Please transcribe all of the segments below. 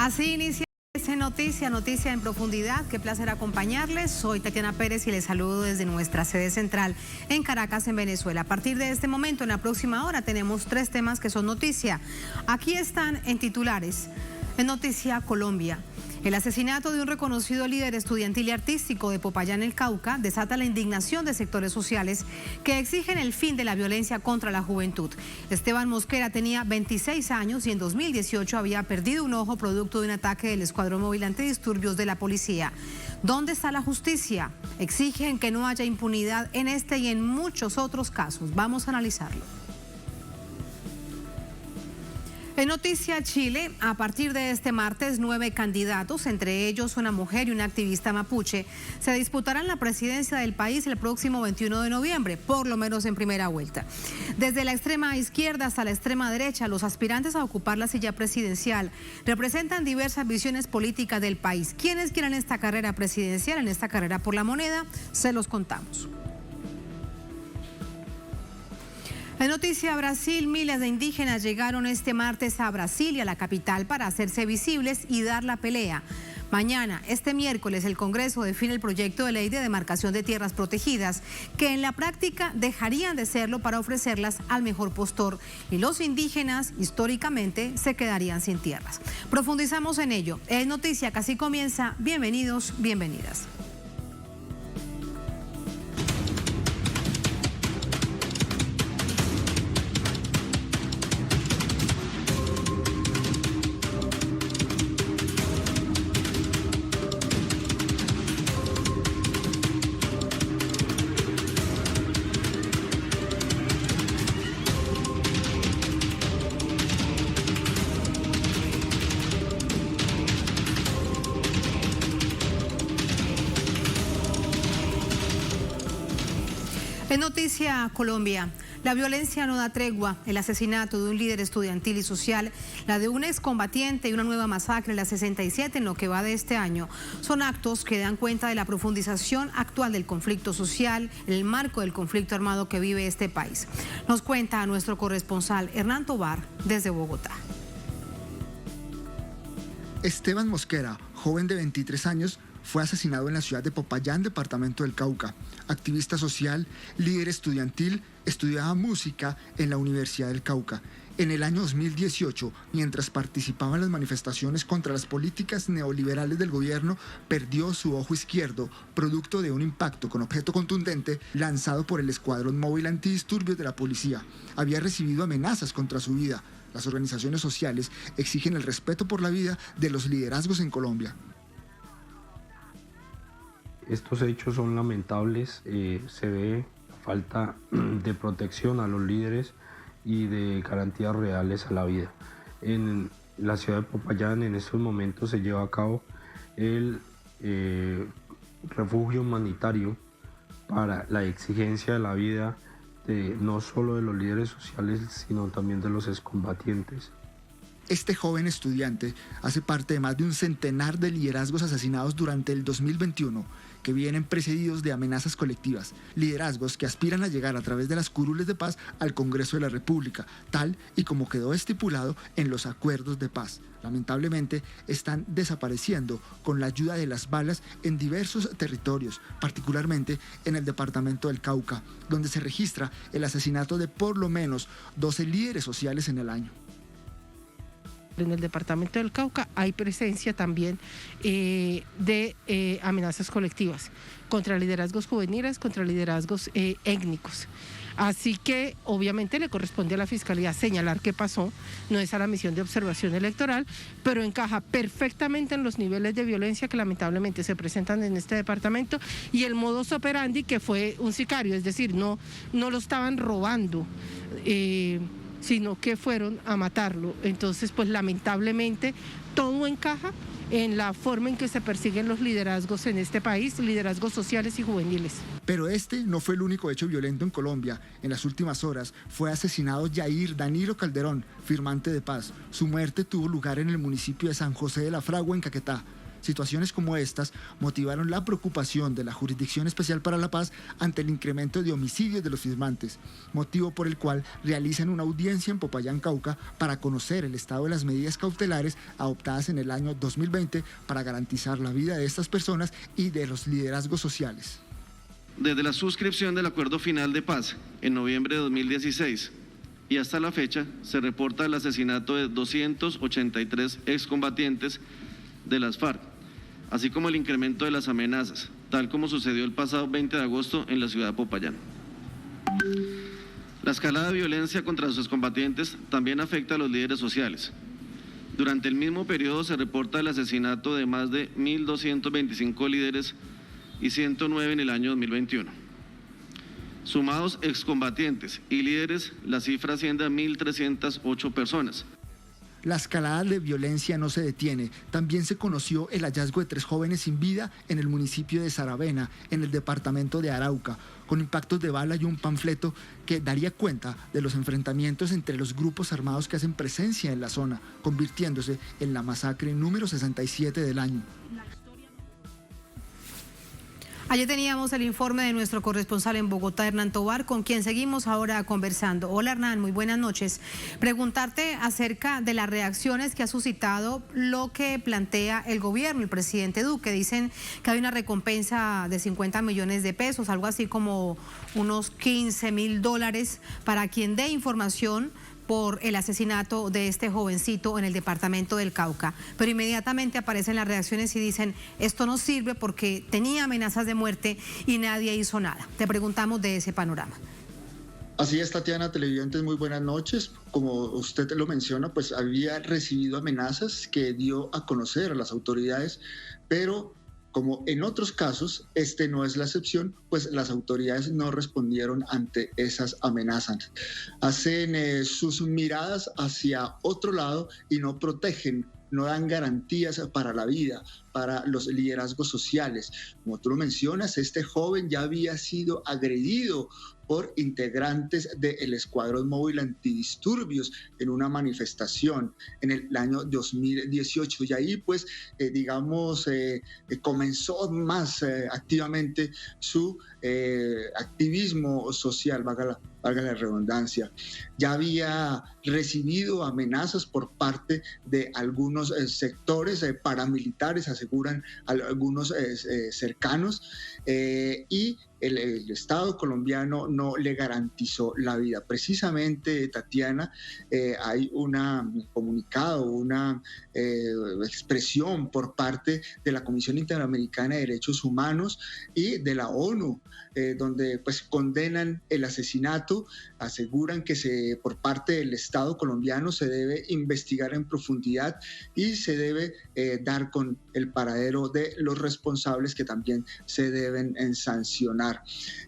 Así inicia Noticia en Profundidad. Qué placer acompañarles. Soy Tatiana Pérez y les saludo desde nuestra sede central en Caracas, en Venezuela. A partir de este momento, en la próxima hora, tenemos 3 temas que son noticia. Aquí están en titulares. En Noticia Colombia. El asesinato de un reconocido líder estudiantil y artístico de Popayán, el Cauca, desata la indignación de sectores sociales que exigen el fin de la violencia contra la juventud. Esteban Mosquera tenía 26 años y en 2018 había perdido un ojo producto de un ataque del Escuadrón Móvil Antidisturbios de la policía. ¿Dónde está la justicia? Exigen que no haya impunidad en este y en muchos otros casos. Vamos a analizarlo. En Noticia Chile, a partir de este martes, 9 candidatos, entre ellos una mujer y una activista mapuche, se disputarán la presidencia del país el próximo 21 de noviembre, por lo menos en primera vuelta. Desde la extrema izquierda hasta la extrema derecha, los aspirantes a ocupar la silla presidencial representan diversas visiones políticas del país. ¿Quiénes quieren esta carrera presidencial, en esta carrera por la moneda? Se los contamos. En Noticia Brasil, miles de indígenas llegaron este martes a Brasilia, la capital, para hacerse visibles y dar la pelea. Mañana, este miércoles, el Congreso define el proyecto de ley de demarcación de tierras protegidas, que en la práctica dejarían de serlo para ofrecerlas al mejor postor, y los indígenas, históricamente, se quedarían sin tierras. Profundizamos en ello. En Noticia Casi comienza. Bienvenidos, bienvenidas. En Noticia Colombia, la violencia no da tregua. El asesinato de un líder estudiantil y social, la de un excombatiente y una nueva masacre, la 67 en lo que va de este año, son actos que dan cuenta de la profundización actual del conflicto social, en el marco del conflicto armado que vive este país. Nos cuenta nuestro corresponsal Hernán Tobar desde Bogotá. Esteban Mosquera, joven de 23 años, fue asesinado en la ciudad de Popayán, departamento del Cauca. Activista social, líder estudiantil, estudiaba música en la Universidad del Cauca. En el año 2018, mientras participaba en las manifestaciones contra las políticas neoliberales del gobierno, perdió su ojo izquierdo, producto de un impacto con objeto contundente lanzado por el Escuadrón Móvil Antidisturbios de la policía. Había recibido amenazas contra su vida. Las organizaciones sociales exigen el respeto por la vida de los liderazgos en Colombia. Estos hechos son lamentables, se ve falta de protección a los líderes y de garantías reales a la vida. En la ciudad de Popayán en estos momentos se lleva a cabo el refugio humanitario para la exigencia de la vida no solo de los líderes sociales, sino también de los excombatientes. Este joven estudiante hace parte de más de un centenar de liderazgos asesinados durante el 2021, que vienen precedidos de amenazas colectivas, liderazgos que aspiran a llegar a través de las curules de paz al Congreso de la República, tal y como quedó estipulado en los acuerdos de paz. Lamentablemente, están desapareciendo con la ayuda de las balas en diversos territorios, particularmente en el departamento del Cauca, donde se registra el asesinato de por lo menos 12 líderes sociales en el año. En el departamento del Cauca hay presencia también de amenazas colectivas contra liderazgos juveniles, contra liderazgos étnicos. Así que obviamente le corresponde a la Fiscalía señalar qué pasó, no es a la misión de observación electoral, pero encaja perfectamente en los niveles de violencia que lamentablemente se presentan en este departamento y el modus operandi, que fue un sicario, es decir, no lo estaban robando, sino que fueron a matarlo. Entonces, pues lamentablemente todo encaja en la forma en que se persiguen los liderazgos en este país, liderazgos sociales y juveniles. Pero este no fue el único hecho violento en Colombia. En las últimas horas fue asesinado Yair Danilo Calderón, firmante de paz. Su muerte tuvo lugar en el municipio de San José de la Fragua, en Caquetá. Situaciones como estas motivaron la preocupación de la Jurisdicción Especial para la Paz ante el incremento de homicidios de los firmantes, motivo por el cual realizan una audiencia en Popayán, Cauca, para conocer el estado de las medidas cautelares adoptadas en el año 2020 para garantizar la vida de estas personas y de los liderazgos sociales. Desde la suscripción del Acuerdo Final de Paz en noviembre de 2016 y hasta la fecha se reporta el asesinato de 283 excombatientes de las FARC, así como el incremento de las amenazas, tal como sucedió el pasado 20 de agosto en la ciudad de Popayán. La escalada de violencia contra los excombatientes también afecta a los líderes sociales. Durante el mismo periodo se reporta el asesinato de más de 1.225 líderes y 109 en el año 2021. Sumados excombatientes y líderes, la cifra asciende a 1.308 personas. La escalada de violencia no se detiene. También se conoció el hallazgo de 3 jóvenes sin vida en el municipio de Saravena, en el departamento de Arauca, con impactos de bala y un panfleto que daría cuenta de los enfrentamientos entre los grupos armados que hacen presencia en la zona, convirtiéndose en la masacre número 67 del año. Ayer teníamos el informe de nuestro corresponsal en Bogotá, Hernán Tovar, con quien seguimos ahora conversando. Hola Hernán, muy buenas noches. Preguntarte acerca de las reacciones que ha suscitado lo que plantea el gobierno, el presidente Duque. Dicen que hay una recompensa de 50 millones de pesos, algo así como unos $15.000 para quien dé información por el asesinato de este jovencito en el departamento del Cauca. Pero inmediatamente aparecen las reacciones y dicen, esto no sirve porque tenía amenazas de muerte y nadie hizo nada. Te preguntamos de ese panorama. Así es, Tatiana, televidentes, muy buenas noches. Como usted lo menciona, pues había recibido amenazas que dio a conocer a las autoridades, pero como en otros casos, este no es la excepción, pues las autoridades no respondieron ante esas amenazas. Hacen sus miradas hacia otro lado y no protegen, no dan garantías para la vida, para los liderazgos sociales. Como tú lo mencionas, este joven ya había sido agredido por integrantes del Escuadrón Móvil Antidisturbios en una manifestación en el año 2018. Y ahí, pues, comenzó más activamente su activismo social, valga la redundancia. Ya había recibido amenazas por parte de algunos sectores paramilitares, aseguran algunos cercanos, y el Estado colombiano no le garantizó la vida. Precisamente, Tatiana, hay un comunicado, una expresión por parte de la Comisión Interamericana de Derechos Humanos y de la ONU, donde pues condenan el asesinato, aseguran que por parte del Estado colombiano se debe investigar en profundidad y se debe dar con el paradero de los responsables, que también se deben sancionar,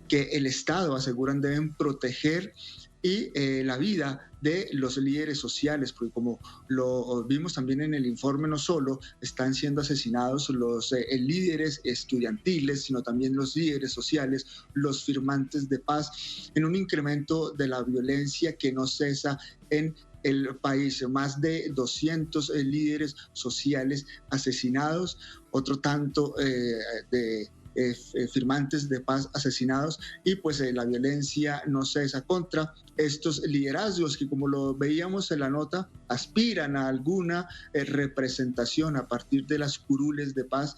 que el Estado, aseguran, deben proteger y la vida de los líderes sociales, porque como lo vimos también en el informe, no solo están siendo asesinados los líderes estudiantiles, sino también los líderes sociales, los firmantes de paz, en un incremento de la violencia que no cesa en el país. Más de 200 líderes sociales asesinados, otro tanto de firmantes de paz asesinados, y pues la violencia no cesa contra estos liderazgos que, como lo veíamos en la nota, aspiran a alguna representación a partir de las curules de paz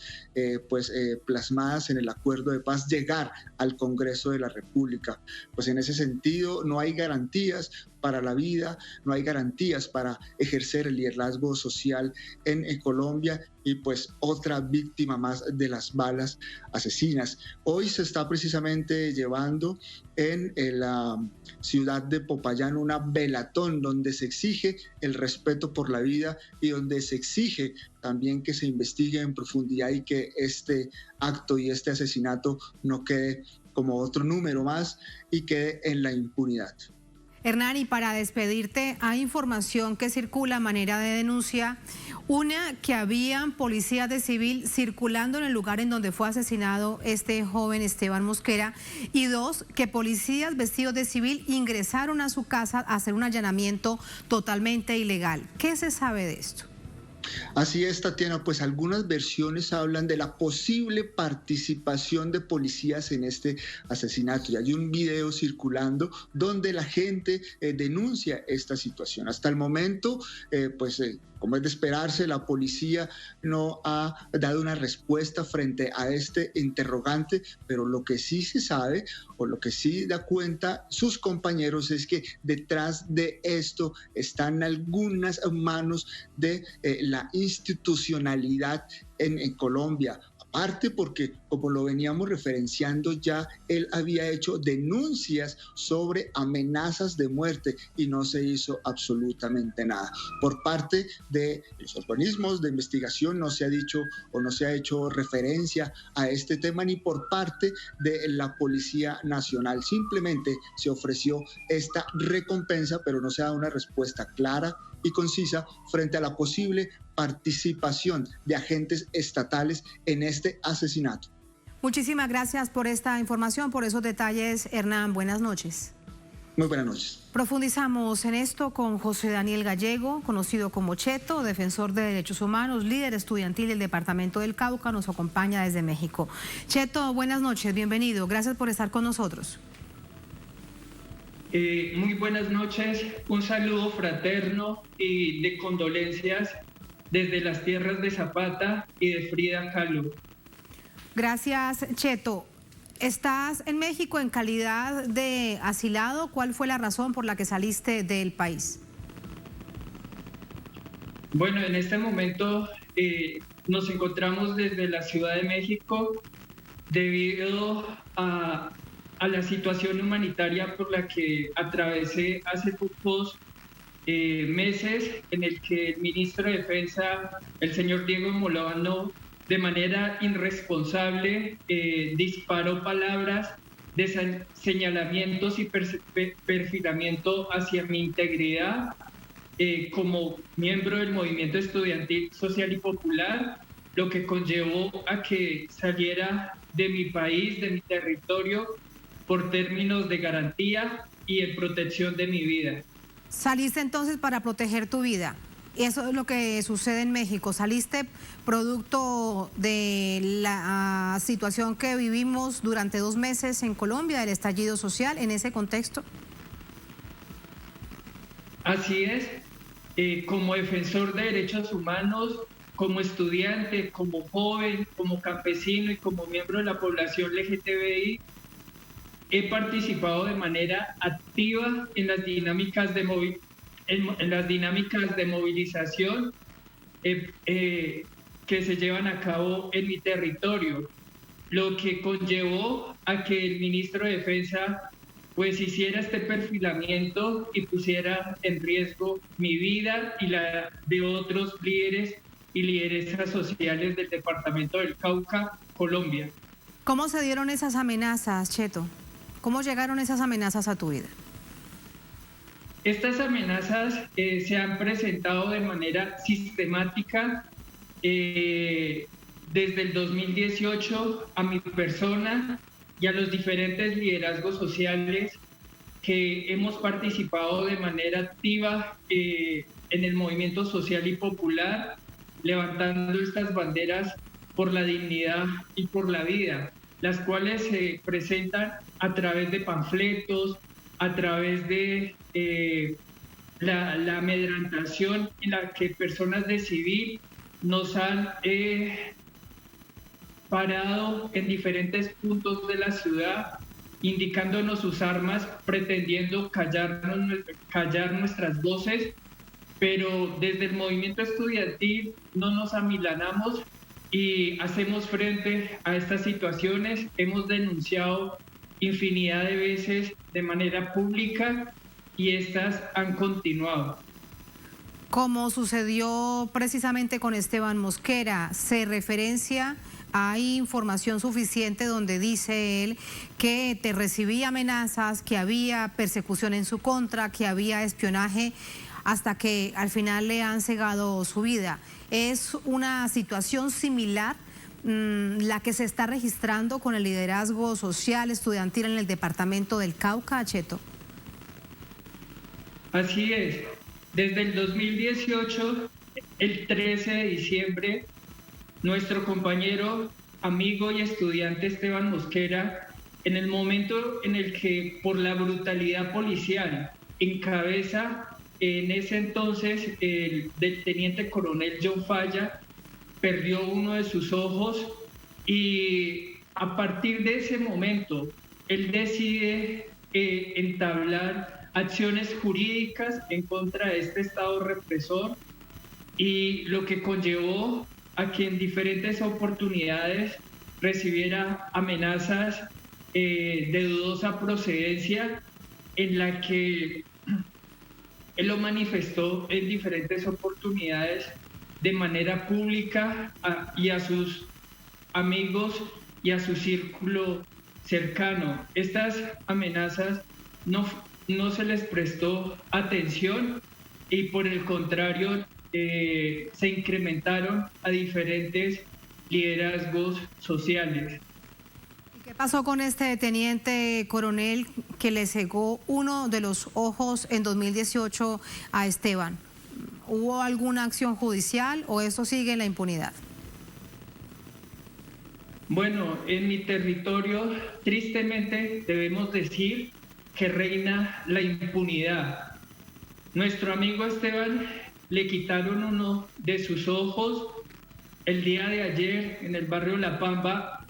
plasmadas en el acuerdo de paz, llegar al Congreso de la República. Pues en ese sentido no hay garantías para la vida, no hay garantías para ejercer el liderazgo social en Colombia, y pues otra víctima más de las balas asesinas. Hoy se está precisamente llevando en la ciudad de Popayán una velatón donde se exige el respeto por la vida y donde se exige también que se investigue en profundidad y que este acto y este asesinato no quede como otro número más y quede en la impunidad. Hernán, y para despedirte, hay información que circula a manera de denuncia, una, que habían policías de civil circulando en el lugar en donde fue asesinado este joven Esteban Mosquera, y 2, que policías vestidos de civil ingresaron a su casa a hacer un allanamiento totalmente ilegal. ¿Qué se sabe de esto? Así es, Tatiana, pues algunas versiones hablan de la posible participación de policías en este asesinato. Y hay un video circulando donde la gente denuncia esta situación. Hasta el momento, como es de esperarse, la policía no ha dado una respuesta frente a este interrogante, pero lo que sí se sabe o lo que sí da cuenta sus compañeros es que detrás de esto están algunas manos de la institucionalidad en Colombia. Aparte porque, como lo veníamos referenciando ya, él había hecho denuncias sobre amenazas de muerte y no se hizo absolutamente nada. Por parte de los organismos de investigación no se ha dicho o no se ha hecho referencia a este tema ni por parte de la Policía Nacional. Simplemente se ofreció esta recompensa, pero no se ha dado una respuesta clara y concisa frente a la posible participación de agentes estatales en este asesinato. Muchísimas gracias por esta información, por esos detalles, Hernán. Buenas noches. Muy buenas noches. Profundizamos en esto con José Daniel Gallego, conocido como Cheto, defensor de derechos humanos, líder estudiantil del departamento del Cauca, nos acompaña desde México. Cheto, buenas noches, bienvenido. Gracias por estar con nosotros. Muy buenas noches, un saludo fraterno y de condolencias desde las tierras de Zapata y de Frida Kahlo. Gracias, Cheto. ¿Estás en México en calidad de asilado? ¿Cuál fue la razón por la que saliste del país? Bueno, en este momento nos encontramos desde la Ciudad de México debido a la situación humanitaria por la que atravesé hace pocos meses, en el que el ministro de Defensa, el señor Diego Molano, de manera irresponsable disparó palabras de señalamientos y perfilamiento hacia mi integridad como miembro del movimiento estudiantil social y popular, lo que conllevó a que saliera de mi país, de mi territorio, por términos de garantía y en protección de mi vida. Saliste entonces para proteger tu vida. Eso es lo que sucede en México. Saliste producto de la situación que vivimos durante 2 meses en Colombia, del estallido social, en ese contexto. Así es. Como defensor de derechos humanos, como estudiante, como joven, como campesino y como miembro de la población LGTBI, he participado de manera activa en las dinámicas de movilización que se llevan a cabo en mi territorio, lo que conllevó a que el ministro de Defensa pues hiciera este perfilamiento y pusiera en riesgo mi vida y la de otros líderes y lideresas sociales del departamento del Cauca, Colombia. ¿Cómo se dieron esas amenazas, Cheto? ¿Cómo llegaron esas amenazas a tu vida? Estas amenazas se han presentado de manera sistemática desde el 2018 a mi persona y a los diferentes liderazgos sociales que hemos participado de manera activa en el movimiento social y popular, levantando estas banderas por la dignidad y por la vida, las cuales se presentan a través de panfletos, a través de la amedrentación en la que personas de civil nos han parado en diferentes puntos de la ciudad, indicándonos sus armas, pretendiendo callar nuestras voces, pero desde el movimiento estudiantil no nos amilanamos y hacemos frente a estas situaciones. Hemos denunciado infinidad de veces de manera pública y estas han continuado. Como sucedió precisamente con Esteban Mosquera, se referencia, hay información suficiente donde dice él que te recibía amenazas, que había persecución en su contra, que había espionaje, hasta que al final le han cegado su vida. ¿Es una situación similar la que se está registrando con el liderazgo social estudiantil en el departamento del Cauca, Cheto? Así es. Desde el 2018 el 13 de diciembre, nuestro compañero, amigo y estudiante Esteban Mosquera, en el momento en el que por la brutalidad policial encabeza en ese entonces el del teniente coronel John Falla, perdió uno de sus ojos y a partir de ese momento él decide entablar acciones jurídicas en contra de este Estado represor, y lo que conllevó a que en diferentes oportunidades recibiera amenazas de dudosa procedencia, en la que él lo manifestó en diferentes oportunidades de manera pública y a sus amigos y a su círculo cercano. Estas amenazas no se les prestó atención y por el contrario se incrementaron a diferentes liderazgos sociales. ¿Qué pasó con este teniente coronel que le cegó uno de los ojos en 2018 a Esteban? ¿Hubo alguna acción judicial o eso sigue en la impunidad? Bueno, en mi territorio, tristemente debemos decir que reina la impunidad. Nuestro amigo Esteban le quitaron uno de sus ojos el día de ayer en el barrio La Pampa,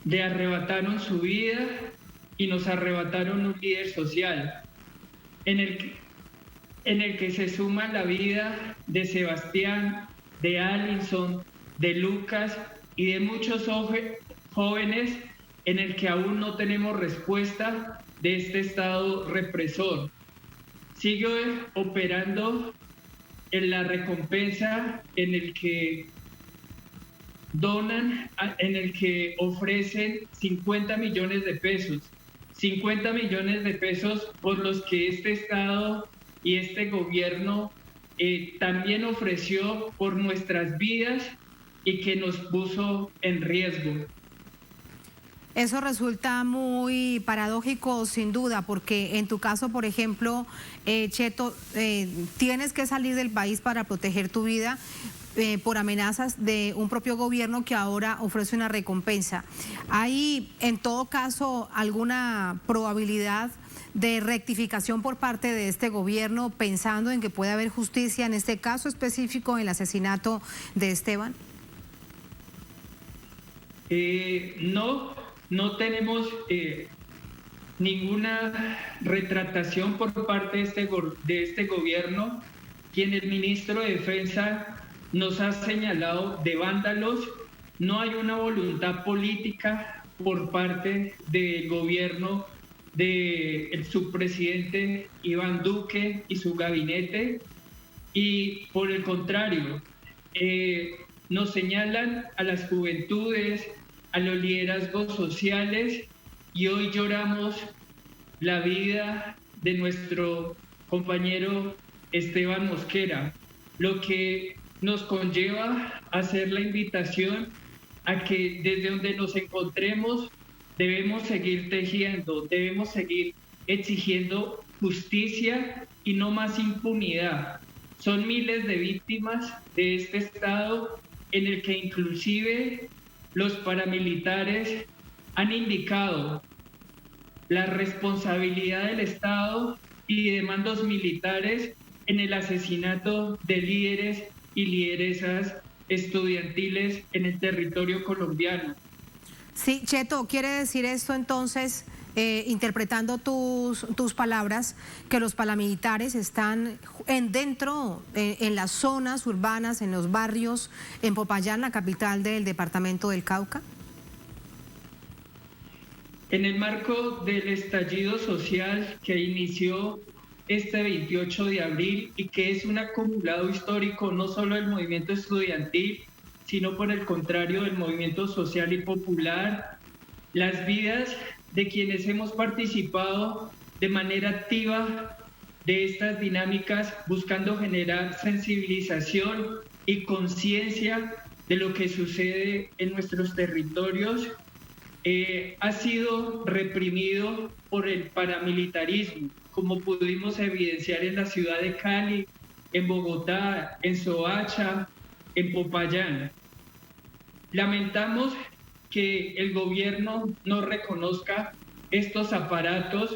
le arrebataron su vida y nos arrebataron un líder social en el que se suma la vida de Sebastián, de Alison, de Lucas y de muchos jóvenes en el que aún no tenemos respuesta de este Estado represor. Sigue operando en la recompensa en el que donan, en el que ofrecen 50 millones de pesos. 50 millones de pesos por los que este Estado y este gobierno también ofreció por nuestras vidas y que nos puso en riesgo. Eso resulta muy paradójico, sin duda, porque en tu caso, por ejemplo, Cheto, tienes que salir del país para proteger tu vida por amenazas de un propio gobierno que ahora ofrece una recompensa. ¿Hay, en todo caso, alguna probabilidad de rectificación por parte de este gobierno, pensando en que puede haber justicia en este caso específico, en el asesinato de Esteban? No tenemos ninguna retractación por parte de este gobierno, quien el ministro de Defensa nos ha señalado de vándalos. No hay una voluntad política por parte del gobierno del subpresidente Iván Duque y su gabinete, y por el contrario, nos señalan a las juventudes, a los liderazgos sociales, y hoy lloramos la vida de nuestro compañero Esteban Mosquera, lo que nos conlleva a hacer la invitación a que desde donde nos encontremos debemos seguir tejiendo, debemos seguir exigiendo justicia y no más impunidad. Son miles de víctimas de este Estado en el que inclusive los paramilitares han indicado la responsabilidad del Estado y de mandos militares en el asesinato de líderes y lideresas estudiantiles en el territorio colombiano. Sí, Cheto, ¿quiere decir esto entonces, interpretando tus palabras, que los paramilitares están en las zonas urbanas, en los barrios, en Popayán, la capital del departamento del Cauca? En el marco del estallido social que inició este 28 de abril y que es un acumulado histórico no solo del movimiento estudiantil, sino por el contrario del movimiento social y popular, las vidas de quienes hemos participado de manera activa de estas dinámicas, buscando generar sensibilización y conciencia de lo que sucede en nuestros territorios, ha sido reprimido por el paramilitarismo, como pudimos evidenciar en la ciudad de Cali, en Bogotá, en Soacha, en Popayán. Lamentamos que el gobierno no reconozca estos aparatos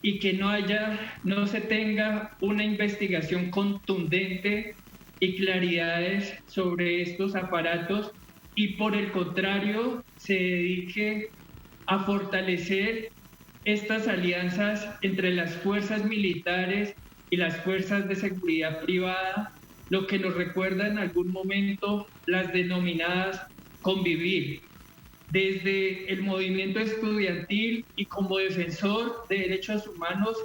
y que no se tenga una investigación contundente y claridades sobre estos aparatos, y por el contrario se dedique a fortalecer estas alianzas entre las fuerzas militares y las fuerzas de seguridad privada, lo que nos recuerda en algún momento las denominadas convivir. Desde el movimiento estudiantil y como defensor de derechos humanos,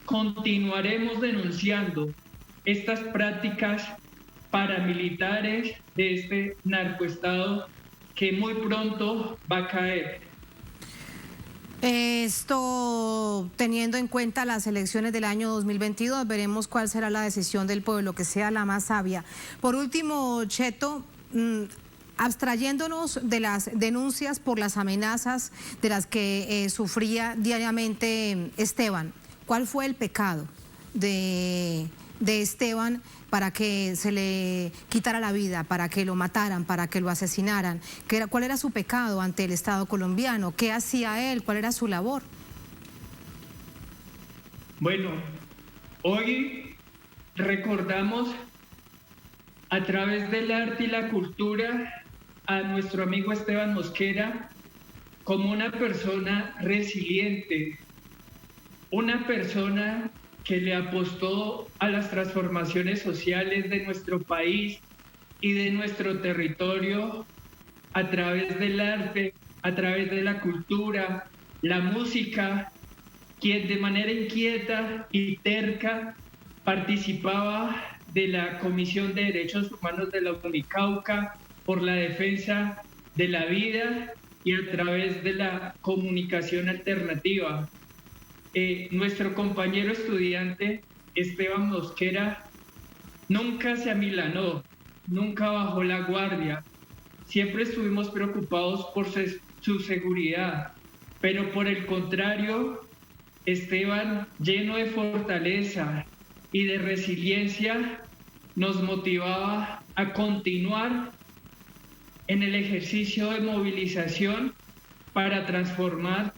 continuaremos denunciando estas prácticas paramilitares de este narcoestado que muy pronto va a caer. Esto teniendo en cuenta las elecciones del año 2022, veremos cuál será la decisión del pueblo, que sea la más sabia. Por último, Cheto, abstrayéndonos de las denuncias por las amenazas de las que sufría diariamente Esteban, ¿cuál fue el pecado de Esteban para que se le quitara la vida, para que lo mataran, para que lo asesinaran? ¿Cuál era su pecado ante el Estado colombiano? ¿Qué hacía él? ¿Cuál era su labor? Bueno, hoy recordamos a través del arte y la cultura a nuestro amigo Esteban Mosquera como una persona resiliente, una persona que le apostó a las transformaciones sociales de nuestro país y de nuestro territorio a través del arte, a través de la cultura, la música, quien de manera inquieta y terca participaba de la Comisión de Derechos Humanos de la Unicauca por la defensa de la vida y a través de la comunicación alternativa. Nuestro compañero estudiante Esteban Mosquera nunca se amilanó, nunca bajó la guardia. Siempre estuvimos preocupados por su seguridad, pero por el contrario, Esteban, lleno de fortaleza y de resiliencia, nos motivaba a continuar en el ejercicio de movilización para transformar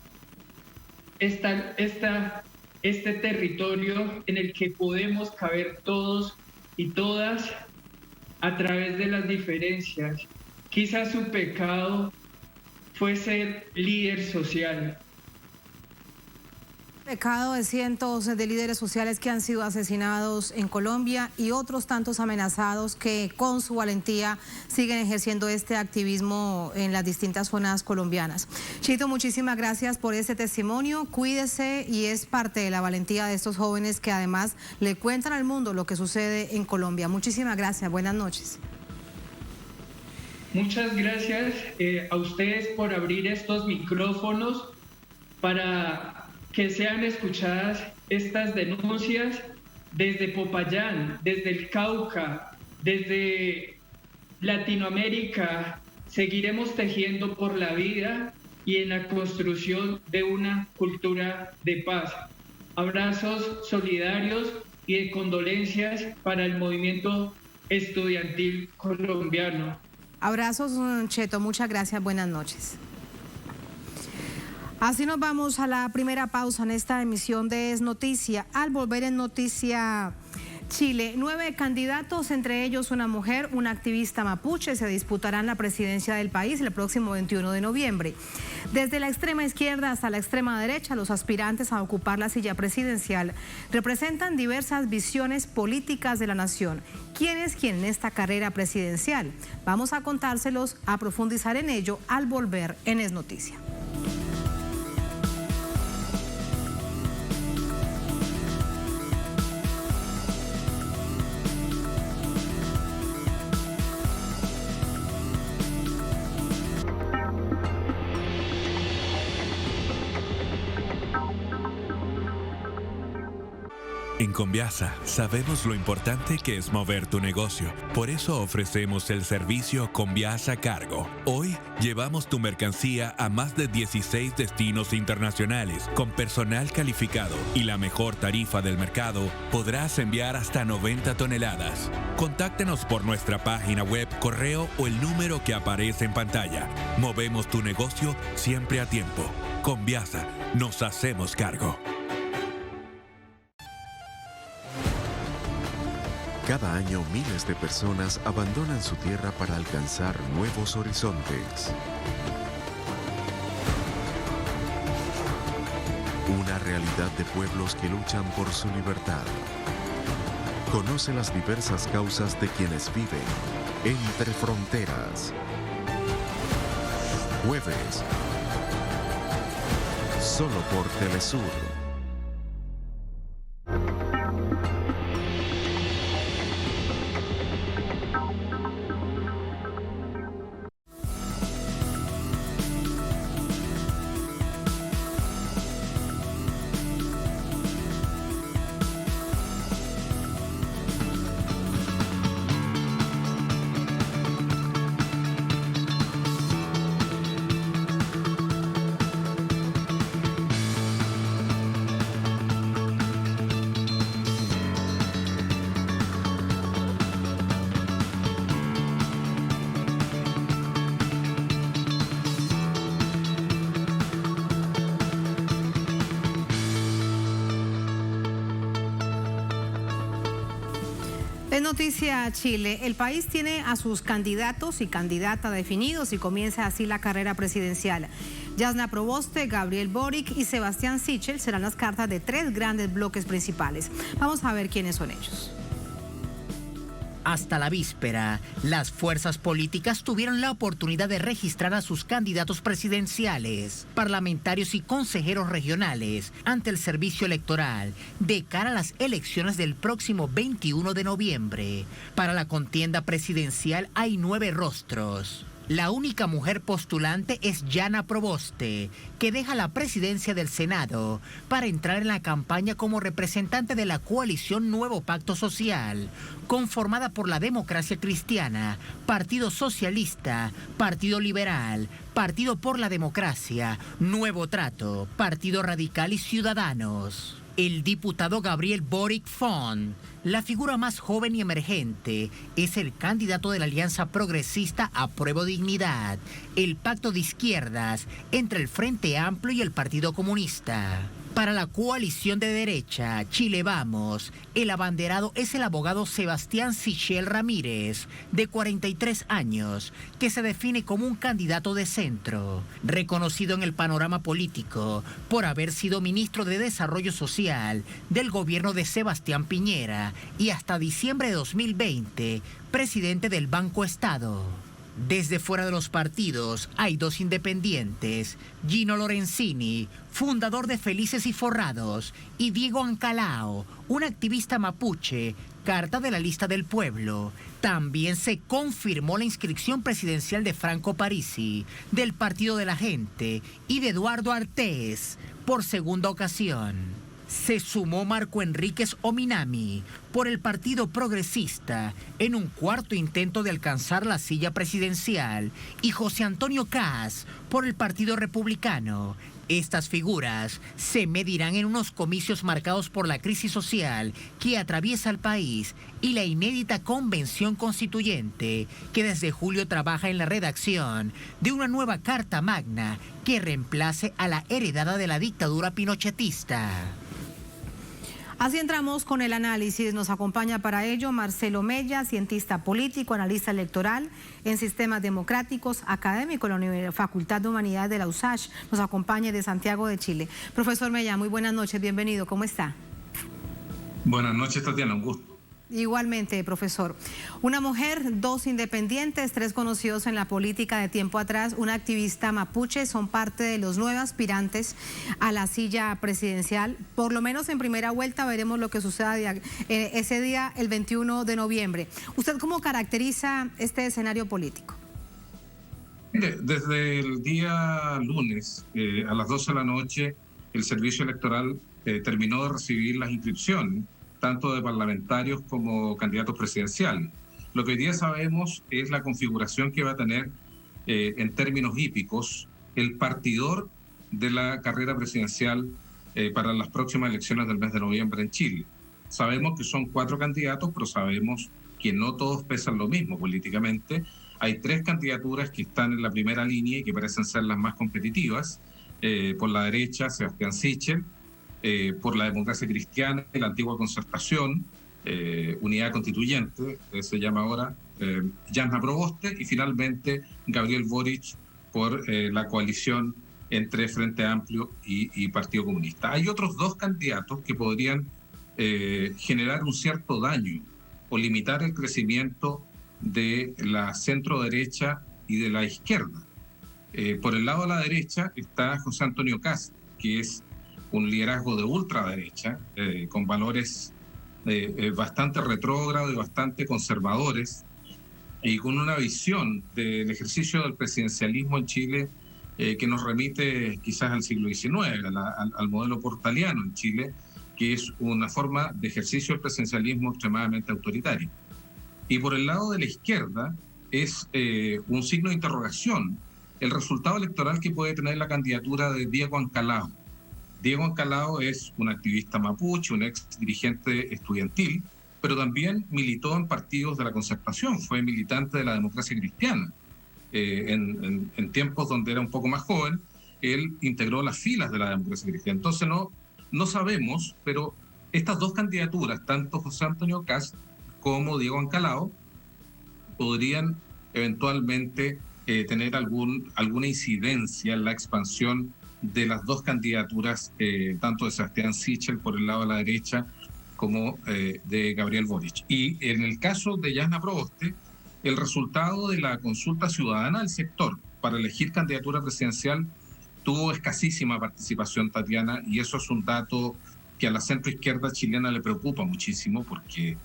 este territorio en el que podemos caber todos y todas a través de las diferencias. Quizás su pecado fue ser líder social. Pecado de cientos de líderes sociales que han sido asesinados en Colombia y otros tantos amenazados que con su valentía siguen ejerciendo este activismo en las distintas zonas colombianas. Chito, muchísimas gracias por este testimonio. Cuídese, y es parte de la valentía de estos jóvenes que además le cuentan al mundo lo que sucede en Colombia. Muchísimas gracias. Buenas noches. Muchas gracias a ustedes por abrir estos micrófonos para que sean escuchadas estas denuncias desde Popayán, desde el Cauca, desde Latinoamérica. Seguiremos tejiendo por la vida y en la construcción de una cultura de paz. Abrazos solidarios y de condolencias para el movimiento estudiantil colombiano. Abrazos, Cheto, muchas gracias, buenas noches. Así nos vamos a la primera pausa en esta emisión de Es Noticia. Al volver en Noticia Chile, 9 candidatos, entre ellos una mujer, una activista mapuche, se disputarán la presidencia del país el próximo 21 de noviembre. Desde la extrema izquierda hasta la extrema derecha, los aspirantes a ocupar la silla presidencial representan diversas visiones políticas de la nación. ¿Quién es quién en esta carrera presidencial? Vamos a contárselos, a profundizar en ello al volver en Es Noticia. En Conviasa sabemos lo importante que es mover tu negocio. Por eso ofrecemos el servicio Conviasa Cargo. Hoy llevamos tu mercancía a más de 16 destinos internacionales. Con personal calificado y la mejor tarifa del mercado, podrás enviar hasta 90 toneladas. Contáctenos por nuestra página web, correo o el número que aparece en pantalla. Movemos tu negocio siempre a tiempo. Conviasa, nos hacemos cargo. Cada año miles de personas abandonan su tierra para alcanzar nuevos horizontes. Una realidad de pueblos que luchan por su libertad. Conoce las diversas causas de quienes viven entre fronteras. Jueves. Solo por Telesur. En Noticia Chile, el país tiene a sus candidatos y candidata definidos y comienza así la carrera presidencial. Jasna Proboste, Gabriel Boric y Sebastián Sichel serán las cartas de 3 grandes bloques principales. Vamos a ver quiénes son ellos. Hasta la víspera, las fuerzas políticas tuvieron la oportunidad de registrar a sus candidatos presidenciales, parlamentarios y consejeros regionales ante el servicio electoral de cara a las elecciones del próximo 21 de noviembre. Para la contienda presidencial hay 9 rostros. La única mujer postulante es Jasna Proboste, que deja la presidencia del Senado para entrar en la campaña como representante de la coalición Nuevo Pacto Social, conformada por la Democracia Cristiana, Partido Socialista, Partido Liberal, Partido por la Democracia, Nuevo Trato, Partido Radical y Ciudadanos. El diputado Gabriel Boric Font, la figura más joven y emergente, es el candidato de la Alianza Progresista Apruebo Dignidad, el pacto de izquierdas entre el Frente Amplio y el Partido Comunista. Para la coalición de derecha, Chile Vamos, el abanderado es el abogado Sebastián Sichel Ramírez, de 43 años, que se define como un candidato de centro, reconocido en el panorama político por haber sido ministro de Desarrollo Social del gobierno de Sebastián Piñera y hasta diciembre de 2020, presidente del Banco Estado. Desde fuera de los partidos hay 2 independientes, Gino Lorenzini, fundador de Felices y Forrados, y Diego Ancalao, un activista mapuche, carta de la lista del pueblo. También se confirmó la inscripción presidencial de Franco Parisi, del Partido de la Gente, y de Eduardo Artés, por segunda ocasión. Se sumó Marco Enríquez Ominami por el Partido Progresista en un cuarto intento de alcanzar la silla presidencial y José Antonio Kast por el Partido Republicano. Estas figuras se medirán en unos comicios marcados por la crisis social que atraviesa el país y la inédita convención constituyente que desde julio trabaja en la redacción de una nueva Carta Magna que reemplace a la heredada de la dictadura pinochetista. Así entramos con el análisis. Nos acompaña para ello Marcelo Mella, cientista político, analista electoral en sistemas democráticos, académico en la Facultad de Humanidades de la USACH. Nos acompaña de Santiago de Chile. Profesor Mella, muy buenas noches, bienvenido. ¿Cómo está? Buenas noches, Tatiana, un gusto. Igualmente, profesor. Una mujer, 2 independientes, 3 conocidos en la política de tiempo atrás, una activista mapuche, son parte de los 9 aspirantes a la silla presidencial. Por lo menos en primera vuelta veremos lo que suceda ese día, el 21 de noviembre. ¿Usted cómo caracteriza este escenario político? Desde el día lunes a las 12 de la noche, el servicio electoral terminó de recibir las inscripciones tanto de parlamentarios como candidatos presidenciales. Lo que hoy día sabemos es la configuración que va a tener en términos hípicos el partidor de la carrera presidencial para las próximas elecciones del mes de noviembre en Chile. Sabemos que son 4 candidatos, pero sabemos que no todos pesan lo mismo políticamente. Hay 3 candidaturas que están en la primera línea y que parecen ser las más competitivas. Por la derecha, Sebastián Sichel, por la democracia cristiana, la antigua concertación, Unidad Constituyente, se llama ahora, Jasna Proboste, y finalmente Gabriel Boric por la coalición entre Frente Amplio y Partido Comunista. Hay otros 2 candidatos que podrían generar un cierto daño o limitar el crecimiento de la centro derecha y de la izquierda. Por el lado de la derecha está José Antonio Kast, que es un liderazgo de ultraderecha, con valores bastante retrógrados y bastante conservadores, y con una visión del ejercicio del presidencialismo en Chile que nos remite quizás al siglo XIX, al modelo portaliano en Chile, que es una forma de ejercicio del presidencialismo extremadamente autoritario. Y por el lado de la izquierda es un signo de interrogación el resultado electoral que puede tener la candidatura de Diego Ancalao. Diego Ancalao es un activista mapuche, un ex dirigente estudiantil, pero también militó en partidos de la Concertación, fue militante de la democracia cristiana. En tiempos donde era un poco más joven, él integró las filas de la democracia cristiana. Entonces no sabemos, pero estas 2 candidaturas, tanto José Antonio Kast como Diego Ancalao, podrían eventualmente tener alguna incidencia en la expansión de las 2 candidaturas, tanto de Sebastián Sichel por el lado de la derecha como de Gabriel Boric. Y en el caso de Jasna Proboste, el resultado de la consulta ciudadana del sector para elegir candidatura presidencial tuvo escasísima participación, Tatiana, y eso es un dato que a la centroizquierda chilena le preocupa muchísimo porque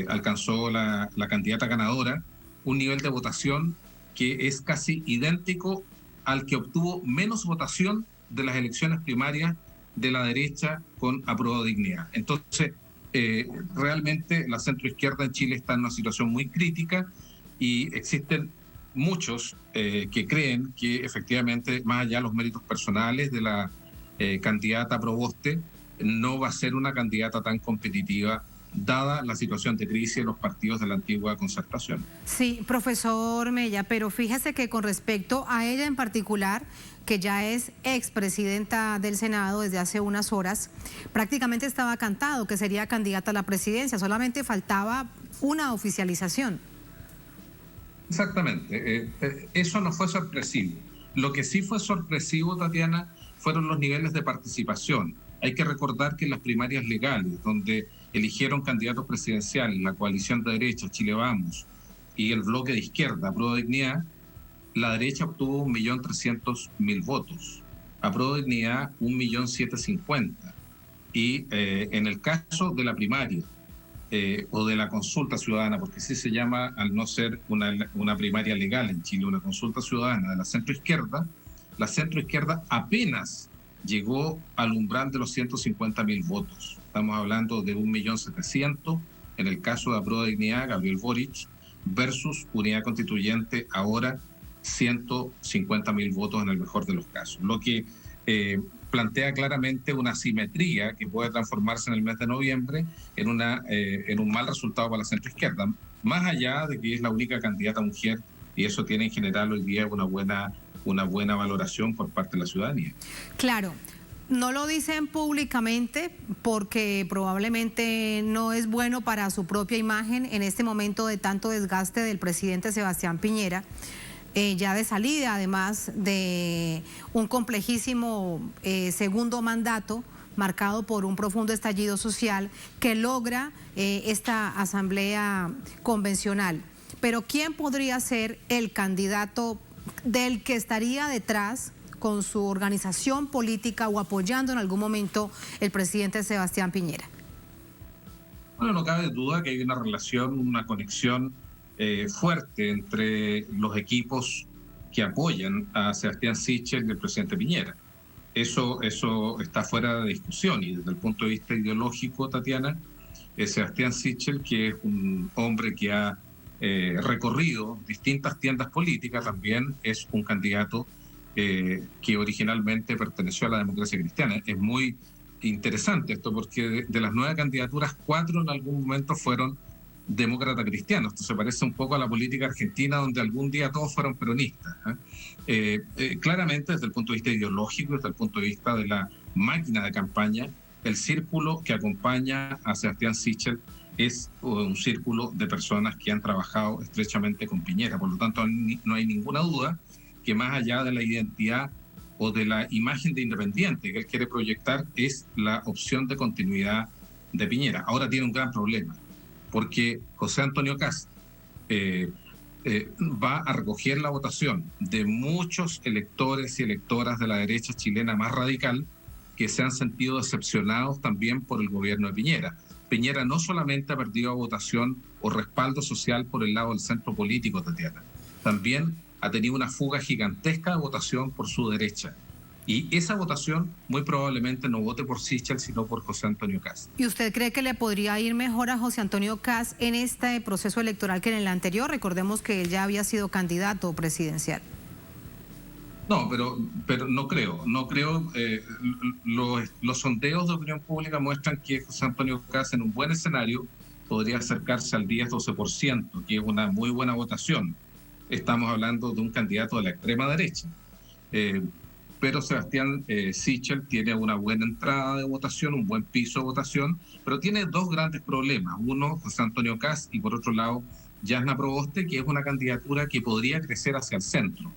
alcanzó la candidata ganadora un nivel de votación que es casi idéntico al que obtuvo menos votación de las elecciones primarias de la derecha con Apruebo Dignidad. Entonces, realmente la centroizquierda en Chile está en una situación muy crítica y existen muchos que creen que efectivamente, más allá de los méritos personales de la candidata Proboste, no va a ser una candidata tan competitiva dada la situación de crisis de los partidos de la antigua Concertación. Sí, profesor Mella, pero fíjese que con respecto a ella en particular, que ya es expresidenta del Senado desde hace unas horas, prácticamente estaba cantado que sería candidata a la presidencia, solamente faltaba una oficialización. Exactamente, eso no fue sorpresivo. Lo que sí fue sorpresivo, Tatiana, fueron los niveles de participación. Hay que recordar que en las primarias legales, donde eligieron candidatos presidenciales, la coalición de derecha, Chile Vamos, y el bloque de izquierda, Apruebo Dignidad, la derecha obtuvo 1.300.000 votos, Apruebo Dignidad 1.750.000. Y en el caso de la primaria o de la consulta ciudadana, porque así se llama al no ser una primaria legal en Chile, una consulta ciudadana de la centroizquierda apenas llegó al umbral de los 150.000 votos. Estamos hablando de 1.700.000 en el caso de Apruebo Dignidad, Gabriel Boric, versus Unidad Constituyente, ahora 150.000 votos en el mejor de los casos. Lo que plantea claramente una asimetría que puede transformarse en el mes de noviembre en un mal resultado para la centroizquierda, más allá de que es la única candidata mujer, y eso tiene en general hoy día una buena valoración por parte de la ciudadanía. Claro, no lo dicen públicamente porque probablemente no es bueno para su propia imagen en este momento de tanto desgaste del presidente Sebastián Piñera, ya de salida además de un complejísimo segundo mandato marcado por un profundo estallido social que logra esta asamblea convencional. Pero ¿quién podría ser el candidato del que estaría detrás con su organización política o apoyando en algún momento el presidente Sebastián Piñera? Bueno, no cabe duda que hay una relación, una conexión fuerte entre los equipos que apoyan a Sebastián Sichel y el presidente Piñera. Eso está fuera de discusión, y desde el punto de vista ideológico, Tatiana, Sebastián Sichel, que es un hombre que ha recorrido distintas tiendas políticas, también es un candidato que originalmente perteneció a la democracia cristiana. Es muy interesante esto porque de las 9 candidaturas, 4 en algún momento fueron demócratas cristianos. Esto se parece un poco a la política argentina, donde algún día todos fueron peronistas. Claramente, desde el punto de vista ideológico, desde el punto de vista de la máquina de campaña, el círculo que acompaña a Sebastián Sichel es un círculo de personas que han trabajado estrechamente con Piñera. Por lo tanto, no hay ninguna duda que más allá de la identidad o de la imagen de independiente que él quiere proyectar, es la opción de continuidad de Piñera. Ahora tiene un gran problema, porque José Antonio Kast va a recoger la votación de muchos electores y electoras de la derecha chilena más radical que se han sentido decepcionados también por el gobierno de Piñera. Piñera no solamente ha perdido votación o respaldo social por el lado del centro político, Tatiana, también ha tenido una fuga gigantesca de votación por su derecha. Y esa votación muy probablemente no vote por Sichel, sino por José Antonio Kast. ¿Y usted cree que le podría ir mejor a José Antonio Kast en este proceso electoral que en el anterior? Recordemos que él ya había sido candidato presidencial. No, pero no creo. Los sondeos de opinión pública muestran que José Antonio Kast en un buen escenario podría acercarse al 10-12%, que es una muy buena votación. Estamos hablando de un candidato de la extrema derecha. Pero Sebastián Sichel tiene una buena entrada de votación, un buen piso de votación, pero tiene 2 grandes problemas. Uno, José Antonio Kast, y por otro lado, Jasna Proboste, que es una candidatura que podría crecer hacia el centro.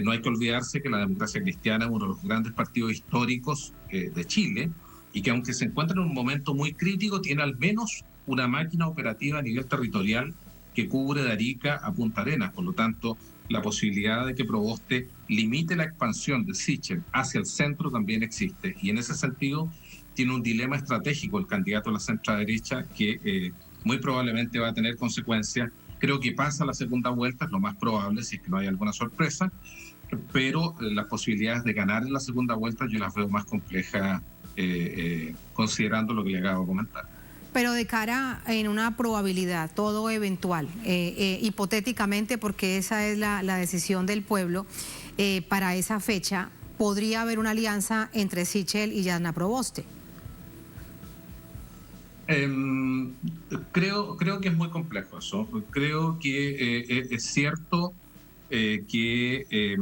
No hay que olvidarse que la democracia cristiana es uno de los grandes partidos históricos de Chile, y que aunque se encuentra en un momento muy crítico, tiene al menos una máquina operativa a nivel territorial que cubre de Arica a Punta Arenas. Por lo tanto, la posibilidad de que Proboste limite la expansión de Sichel hacia el centro también existe. Y en ese sentido tiene un dilema estratégico el candidato a la centro-derecha que muy probablemente va a tener consecuencias. Creo que pasa la segunda vuelta, es lo más probable, si es que no hay alguna sorpresa, pero las posibilidades de ganar en la segunda vuelta yo las veo más complejas considerando lo que le acabo de comentar. Pero de cara en una probabilidad, todo eventual, hipotéticamente, porque esa es la decisión del pueblo, para esa fecha, ¿podría haber una alianza entre Sichel y Jasna Proboste? Creo que es muy complejo eso. Creo que es cierto que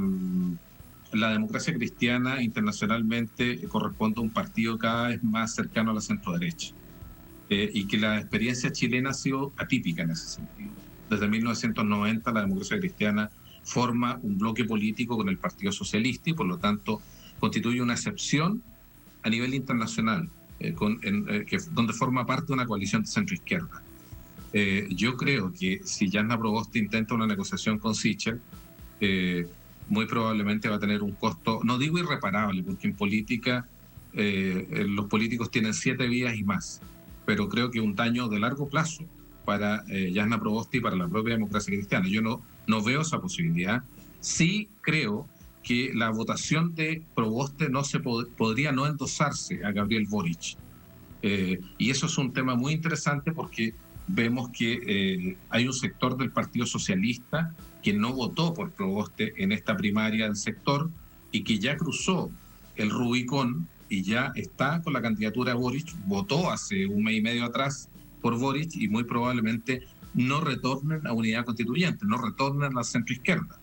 la democracia cristiana internacionalmente corresponde a un partido cada vez más cercano a la centro-derecha. Y que la experiencia chilena ha sido atípica en ese sentido. Desde 1990 la democracia cristiana forma un bloque político con el Partido Socialista y por lo tanto constituye una excepción a nivel internacional, donde forma parte de una coalición de centro-izquierda. Yo creo que si Jasna Proboste intenta una negociación con Sichel, muy probablemente va a tener un costo, no digo irreparable, porque en política los políticos tienen 7 vidas y más, pero creo que un daño de largo plazo para Jasna Proboste y para la propia democracia cristiana. Yo no veo esa posibilidad. Sí creo que la votación de Proboste podría no endosarse a Gabriel Boric. Y eso es un tema muy interesante porque vemos que hay un sector del Partido Socialista que no votó por Proboste en esta primaria del sector y que ya cruzó el Rubicón y ya está con la candidatura de Boric, votó hace un mes y medio atrás por Boric y muy probablemente no retornen a unidad constituyente, no retornen a la centroizquierda.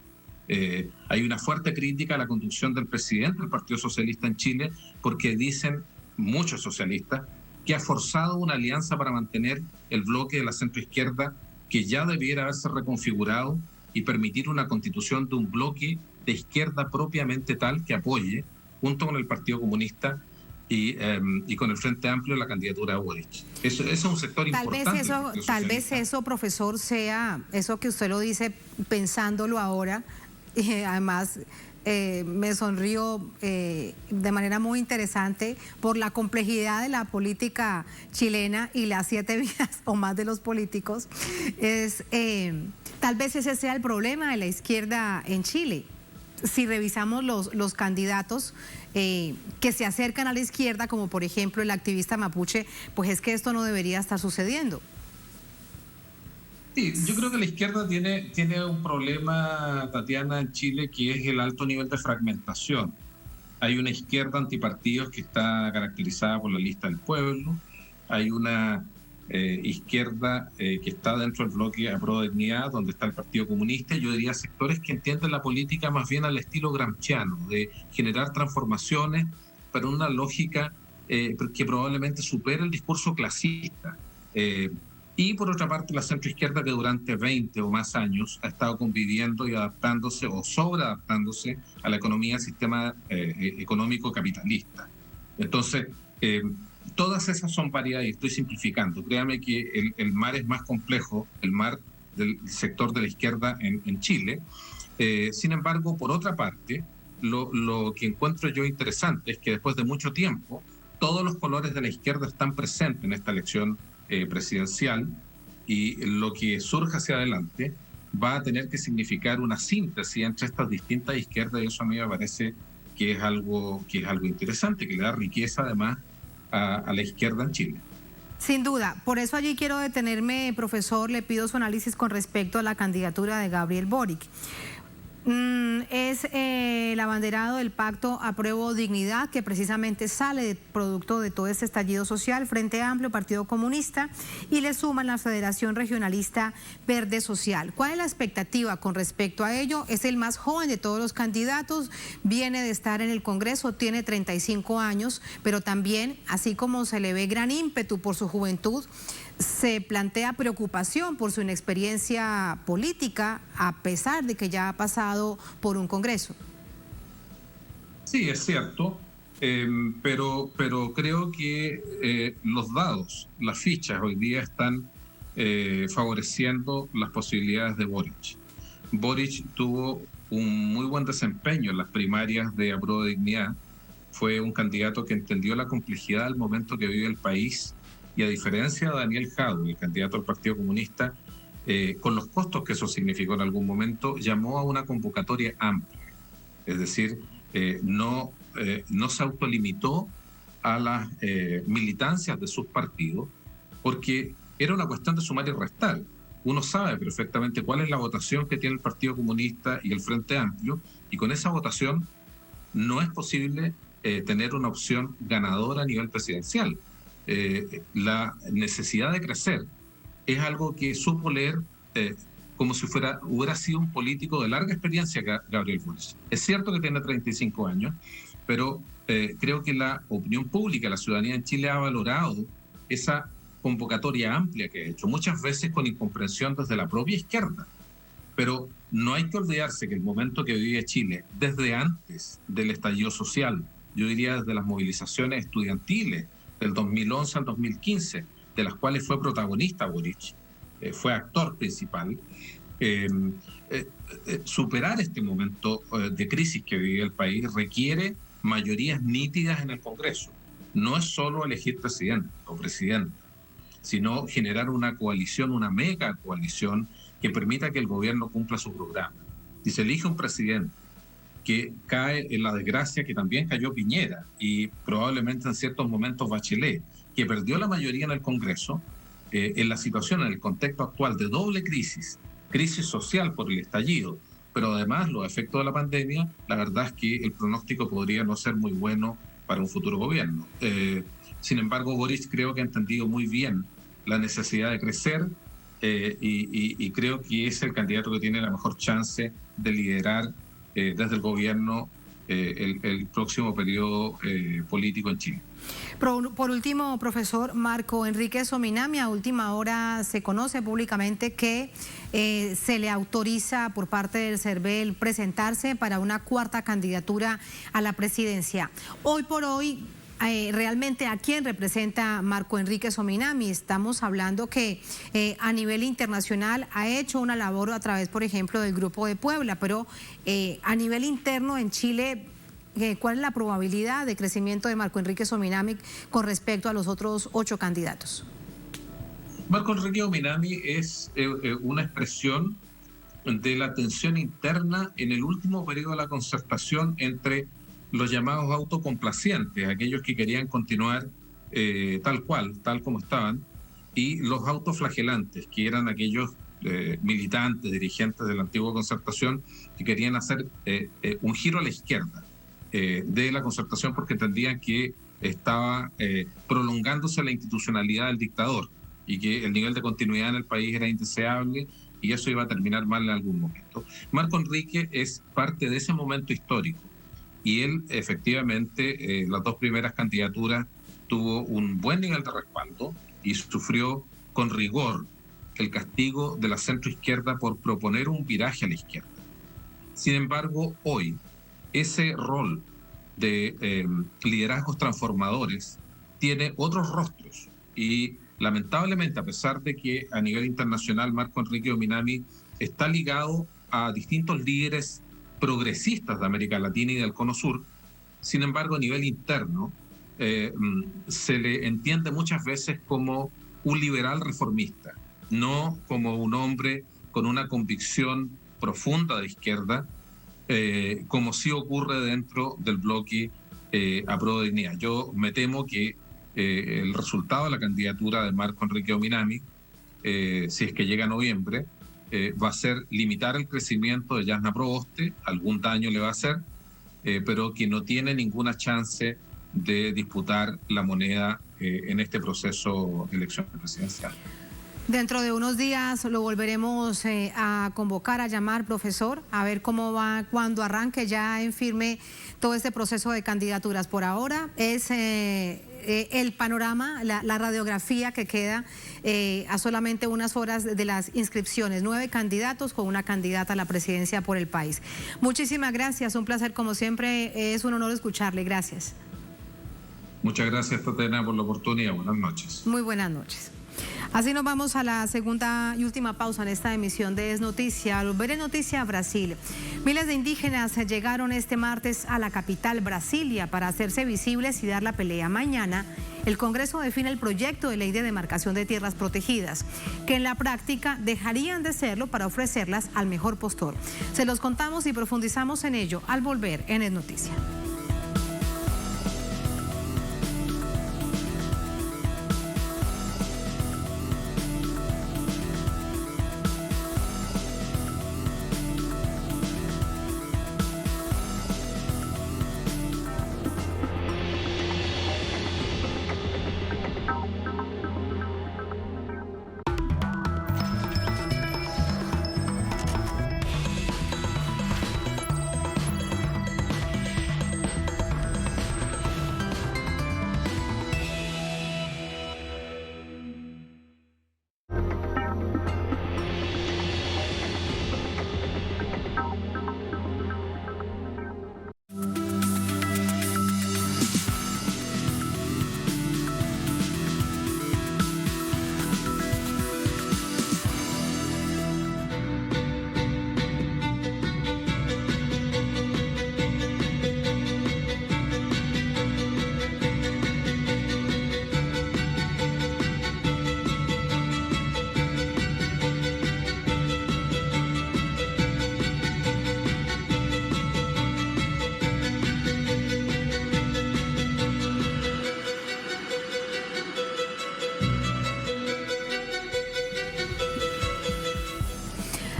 Hay una fuerte crítica a la conducción del presidente del Partido Socialista en Chile porque dicen muchos socialistas que ha forzado una alianza para mantener el bloque de la centroizquierda que ya debiera haberse reconfigurado y permitir una constitución de un bloque de izquierda propiamente tal que apoye junto con el Partido Comunista y con el Frente Amplio la candidatura de Boric. Eso es un sector importante. Tal vez eso, profesor, sea eso que usted lo dice pensándolo ahora. Además, me sonrió de manera muy interesante por la complejidad de la política chilena y las 7 vidas o más de los políticos. Tal vez ese sea el problema de la izquierda en Chile. si revisamos los candidatos que se acercan a la izquierda, como por ejemplo el activista mapuche, pues es que esto no debería estar sucediendo. Sí, yo creo que la izquierda tiene un problema, Tatiana, en Chile, que es el alto nivel de fragmentación. Hay una izquierda antipartidos que está caracterizada por la lista del pueblo, hay una izquierda que está dentro del bloque Apruebo Dignidad, donde está el Partido Comunista, y yo diría sectores que entienden la política más bien al estilo gramsciano, de generar transformaciones, pero una lógica que probablemente supere el discurso clasista. Y por otra parte la centroizquierda, que durante 20 o más años ha estado conviviendo y adaptándose o sobreadaptándose a la economía, al sistema económico capitalista. Entonces, todas esas son variadas, y estoy simplificando. Créame que el mar es más complejo, el mar del sector de la izquierda en Chile. Sin embargo, por otra parte, lo que encuentro yo interesante es que después de mucho tiempo, todos los colores de la izquierda están presentes en esta elección presidencial, y lo que surja hacia adelante va a tener que significar una síntesis entre estas distintas izquierdas, y eso a mí me parece que es algo interesante, que le da riqueza además a la izquierda en Chile. Sin duda, por eso allí quiero detenerme, profesor, le pido su análisis con respecto a la candidatura de Gabriel Boric. Es el abanderado del pacto Apruebo Dignidad, que precisamente sale producto de todo este estallido social, Frente Amplio, Partido Comunista, y le suman la Federación Regionalista Verde Social. ¿Cuál es la expectativa con respecto a ello? Es el más joven de todos los candidatos, viene de estar en el Congreso, tiene 35 años, pero también, así como se le ve gran ímpetu por su juventud, se plantea preocupación por su inexperiencia política, a pesar de que ya ha pasado por un Congreso. Sí, es cierto, pero creo que los dados, las fichas hoy día están favoreciendo las posibilidades de Boric. Boric tuvo un muy buen desempeño en las primarias de Apruebo Dignidad. Fue un candidato que entendió la complejidad del momento que vive el país, y a diferencia de Daniel Jadwe, el candidato del Partido Comunista, con los costos que eso significó en algún momento, llamó a una convocatoria amplia. Es decir, no se autolimitó a las militancias de sus partidos, porque era una cuestión de sumar y restar. Uno sabe perfectamente cuál es la votación que tiene el Partido Comunista y el Frente Amplio, y con esa votación no es posible tener una opción ganadora a nivel presidencial. La necesidad de crecer es algo que supo leer como si hubiera sido un político de larga experiencia, Gabriel Boric. Es cierto que tiene 35 años, pero creo que la opinión pública, la ciudadanía en Chile ha valorado esa convocatoria amplia que ha hecho, muchas veces con incomprensión desde la propia izquierda. Pero no hay que olvidarse que el momento que vive Chile, desde antes del estallido social, yo diría desde las movilizaciones estudiantiles, del 2011 al 2015, de las cuales fue protagonista Boric, fue actor principal, superar este momento de crisis que vive el país requiere mayorías nítidas en el Congreso. No es solo elegir presidente o presidenta, sino generar una coalición, una mega coalición que permita que el gobierno cumpla su programa. Si se elige un presidente que cae en la desgracia que también cayó Piñera y probablemente en ciertos momentos Bachelet, que perdió la mayoría en el Congreso, en la situación, en el contexto actual de doble crisis social por el estallido, pero además los efectos de la pandemia, la verdad es que el pronóstico podría no ser muy bueno para un futuro gobierno. Sin embargo, Boric creo que ha entendido muy bien la necesidad de crecer y creo que es el candidato que tiene la mejor chance de liderar desde el gobierno el próximo periodo político en Chile. Por último, profesor Marco Enrique Sominami, a última hora se conoce públicamente que se le autoriza por parte del CERVEL presentarse para una cuarta candidatura a la presidencia. Hoy por hoy, realmente a quién representa Marco Enrique Sominami. Estamos hablando que a nivel internacional ha hecho una labor a través, por ejemplo, del Grupo de Puebla, pero a nivel interno en Chile, ¿cuál es la probabilidad de crecimiento de Marco Enrique Sominami con respecto a los otros 8 candidatos? Marco Enrique Sominami es una expresión de la tensión interna en el último periodo de la concertación entre los llamados autocomplacientes, aquellos que querían continuar tal como estaban, y los autoflagelantes, que eran aquellos militantes, dirigentes de la antigua concertación, que querían hacer un giro a la izquierda de la concertación porque entendían que estaba prolongándose la institucionalidad del dictador y que el nivel de continuidad en el país era indeseable y eso iba a terminar mal en algún momento. Marco Enrique es parte de ese momento histórico y él efectivamente las dos primeras candidaturas tuvo un buen nivel de respaldo y sufrió con rigor el castigo de la centroizquierda por proponer un viraje a la izquierda. Sin embargo, hoy ese rol de liderazgos transformadores tiene otros rostros y lamentablemente, a pesar de que a nivel internacional Marco Enrique Ominami está ligado a distintos líderes progresistas de América Latina y del Cono Sur, sin embargo, a nivel interno se le entiende muchas veces como un liberal reformista, no como un hombre con una convicción profunda de izquierda, como sí ocurre dentro del bloque Apruebo Dignidad. Yo me temo que el resultado de la candidatura de Marco Enrique Ominami, si es que llega a noviembre, va a ser limitar el crecimiento de Yasna Proboste, algún daño le va a hacer, pero que no tiene ninguna chance de disputar la moneda en este proceso de elección presidencial. Dentro de unos días lo volveremos a convocar, a llamar, profesor, a ver cómo va cuando arranque ya en firme todo este proceso de candidaturas. Por ahora es el panorama, la radiografía que queda a solamente unas horas de las inscripciones. 9 candidatos con una candidata a la presidencia por el país. Muchísimas gracias, un placer como siempre, es un honor escucharle. Gracias. Muchas gracias, Tatiana, por la oportunidad. Buenas noches. Muy buenas noches. Así nos vamos a la segunda y última pausa en esta emisión de Es Noticia. Al volver en Noticia Brasil, miles de indígenas llegaron este martes a la capital Brasilia para hacerse visibles y dar la pelea. Mañana, el Congreso define el proyecto de ley de demarcación de tierras protegidas, que en la práctica dejarían de serlo para ofrecerlas al mejor postor. Se los contamos y profundizamos en ello al volver en Es Noticia.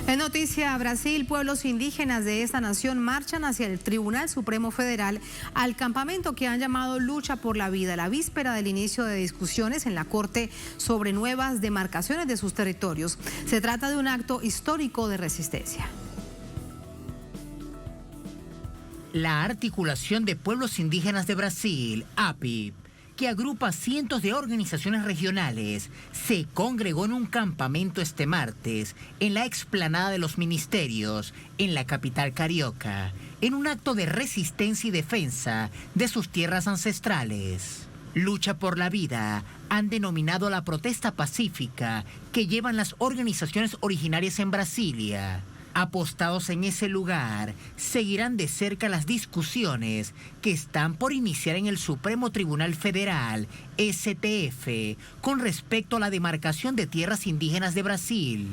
En Noticia Brasil, pueblos indígenas de esta nación marchan hacia el Tribunal Supremo Federal al campamento que han llamado Lucha por la Vida, la víspera del inicio de discusiones en la Corte sobre nuevas demarcaciones de sus territorios. Se trata de un acto histórico de resistencia. La Articulación de Pueblos Indígenas de Brasil, APIB, que agrupa cientos de organizaciones regionales, se congregó en un campamento este martes en la explanada de los ministerios, en la capital carioca, en un acto de resistencia y defensa de sus tierras ancestrales. Lucha por la Vida han denominado la protesta pacífica que llevan las organizaciones originarias en Brasilia. Apostados en ese lugar, seguirán de cerca las discusiones que están por iniciar en el Supremo Tribunal Federal, STF, con respecto a la demarcación de tierras indígenas de Brasil.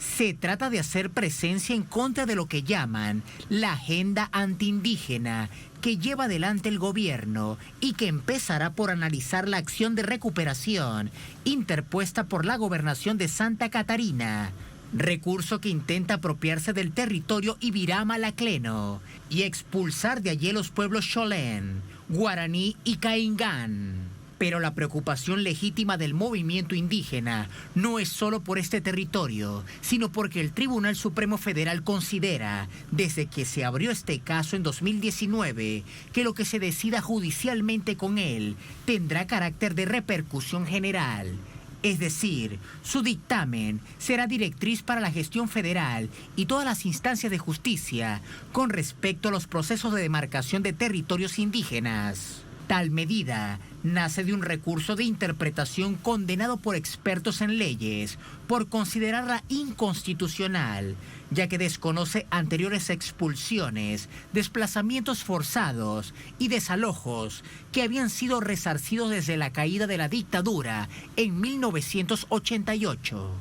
Se trata de hacer presencia en contra de lo que llaman la agenda antiindígena que lleva adelante el gobierno y que empezará por analizar la acción de recuperación interpuesta por la gobernación de Santa Catarina, recurso que intenta apropiarse del territorio Ibirama-Lacleno y expulsar de allí los pueblos Xolén, Guaraní y Caingán. Pero la preocupación legítima del movimiento indígena no es solo por este territorio, sino porque el Tribunal Supremo Federal considera, desde que se abrió este caso en 2019, que lo que se decida judicialmente con él tendrá carácter de repercusión general. Es decir, su dictamen será directriz para la gestión federal y todas las instancias de justicia con respecto a los procesos de demarcación de territorios indígenas. Tal medida nace de un recurso de interpretación condenado por expertos en leyes por considerarla inconstitucional, ya que desconoce anteriores expulsiones, desplazamientos forzados y desalojos que habían sido resarcidos desde la caída de la dictadura en 1988.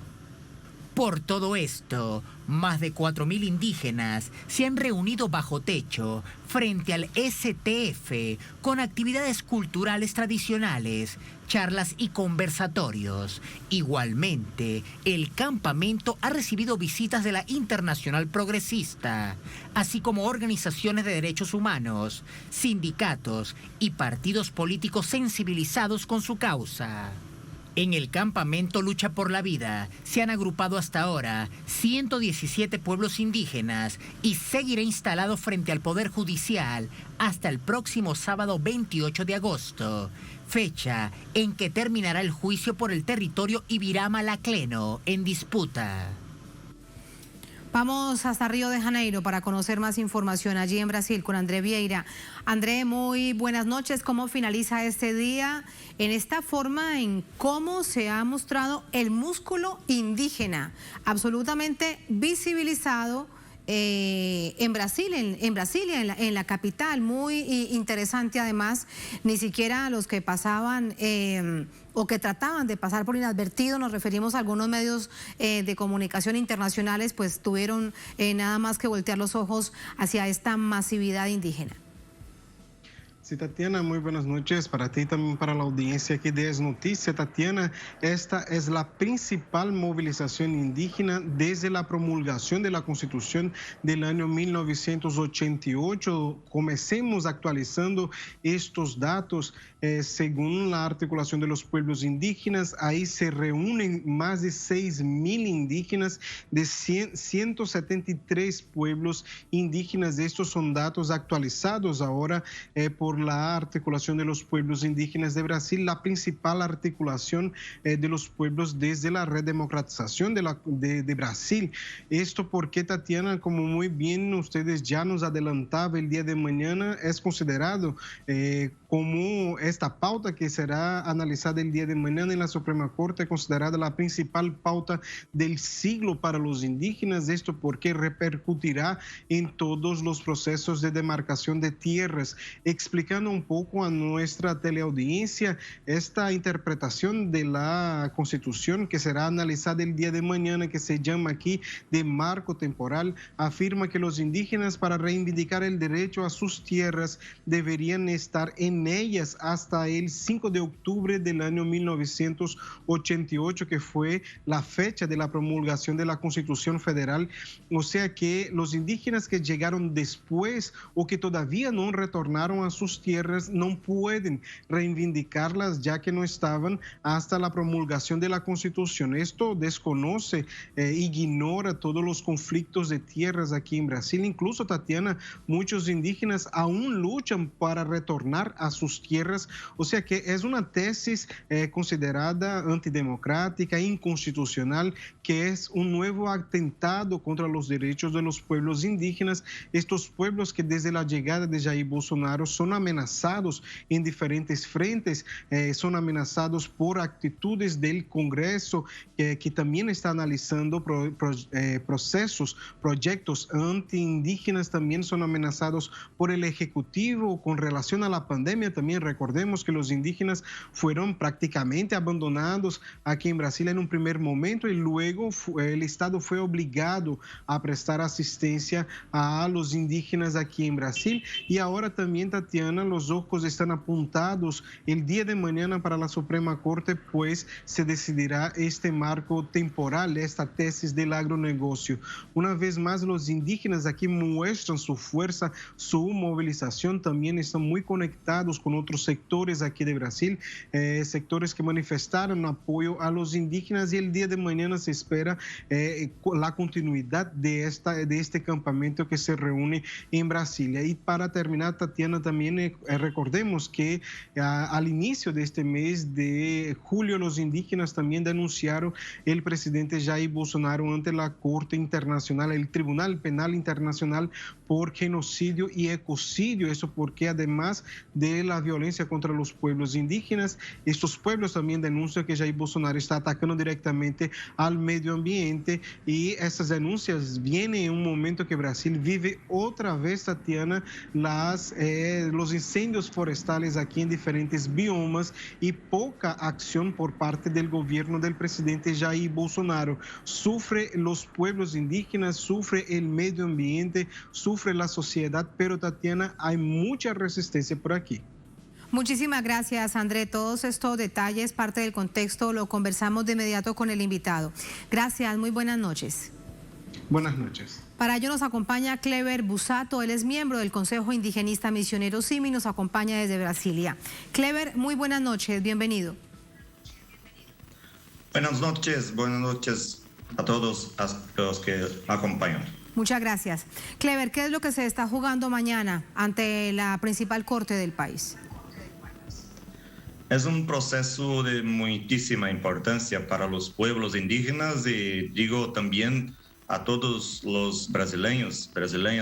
Por todo esto, más de 4.000 indígenas se han reunido bajo techo frente al STF con actividades culturales tradicionales, charlas y conversatorios. Igualmente, el campamento ha recibido visitas de la Internacional Progresista, así como organizaciones de derechos humanos, sindicatos y partidos políticos sensibilizados con su causa. En el campamento Lucha por la Vida se han agrupado hasta ahora 117 pueblos indígenas y seguirá instalado frente al Poder Judicial hasta el próximo sábado 28 de agosto, fecha en que terminará el juicio por el territorio Ibirama-Lacleno en disputa. Vamos hasta Río de Janeiro para conocer más información allí en Brasil con André Vieira. André, muy buenas noches. ¿Cómo finaliza este día en esta forma en cómo se ha mostrado el músculo indígena absolutamente visibilizado en Brasil, en la capital? Muy interesante además, ni siquiera los que pasaban o que trataban de pasar por inadvertido, nos referimos a algunos medios de comunicación internacionales, pues tuvieron nada más que voltear los ojos hacia esta masividad indígena. Sí, Tatiana, muy buenas noches para ti y también para la audiencia aquí de Es Noticia. Tatiana, esta es la principal movilización indígena desde la promulgación de la Constitución del año 1988. Comencemos actualizando estos datos. Según la articulación de los pueblos indígenas, ahí se reúnen más de 6.000 indígenas de 173 pueblos indígenas. Estos son datos actualizados ahora por la articulación de los pueblos indígenas de Brasil, la principal articulación de los pueblos desde la redemocratización de Brasil. Esto porque, Tatiana, como muy bien ustedes ya nos adelantaba el día de mañana, es considerado como esta pauta que será analizada el día de mañana en la Suprema Corte, considerada la principal pauta del siglo para los indígenas. Esto porque repercutirá en todos los procesos de demarcación de tierras. Explicando un poco a nuestra teleaudiencia esta interpretación de la Constitución que será analizada el día de mañana, que se llama aquí de marco temporal, afirma que los indígenas, para reivindicar el derecho a sus tierras, deberían estar en ellas hasta el 5 de octubre del año 1988, que fue la fecha de la promulgación de la Constitución Federal. O sea que los indígenas que llegaron después o que todavía no retornaron a sus tierras no pueden reivindicarlas, ya que no estaban hasta la promulgación de la Constitución. Esto desconoce, ignora todos los conflictos de tierras aquí en Brasil. Incluso, Tatiana, muchos indígenas aún luchan para retornar a sus tierras. O sea que es una tesis considerada antidemocrática, inconstitucional, que es un nuevo atentado contra los derechos de los pueblos indígenas. Estos pueblos que desde la llegada de Jair Bolsonaro son amenazados amenazados en diferentes frentes, son amenazados por actitudes del Congreso que también está analizando proyectos anti-indígenas, también son amenazados por el Ejecutivo con relación a la pandemia. También recordemos que los indígenas fueron prácticamente abandonados aquí en Brasil en un primer momento y luego el Estado fue obligado a prestar asistencia a los indígenas aquí en Brasil. Y ahora también, Tatiana, los ojos están apuntados el día de mañana para la Suprema Corte, pues se decidirá este marco temporal, esta tesis del agronegocio. Una vez más, los indígenas aquí muestran su fuerza, su movilización, también están muy conectados con otros sectores aquí de Brasil, sectores que manifestaron apoyo a los indígenas, y el día de mañana se espera la continuidad de este campamento que se reúne en Brasilia. Y para terminar, Tatiana, también recordemos que al inicio de este mes de julio los indígenas también denunciaron el presidente Jair Bolsonaro ante la Corte Internacional, el Tribunal Penal Internacional, por genocidio y ecocidio. Eso porque además de la violencia contra los pueblos indígenas, estos pueblos también denuncian que Jair Bolsonaro está atacando directamente al medio ambiente, y esas denuncias vienen en un momento que Brasil vive otra vez, Tatiana, los incendios forestales aquí en diferentes biomas y poca acción por parte del gobierno del presidente Jair Bolsonaro. Sufre los pueblos indígenas, sufre el medio ambiente, sufre la sociedad, pero Tatiana, hay mucha resistencia por aquí. Muchísimas gracias, André. Todos estos detalles, parte del contexto, lo conversamos de inmediato con el invitado. Gracias, muy buenas noches. Buenas noches. Para ello nos acompaña Clever Busato, él es miembro del Consejo Indigenista Misionero SIMI, nos acompaña desde Brasilia. Clever, muy buenas noches, bienvenido. Buenas noches a todos los que acompañan. Muchas gracias. Clever, ¿qué es lo que se está jugando mañana ante la principal corte del país? Es un proceso de muchísima importancia para los pueblos indígenas y digo también a todos los brasileñas,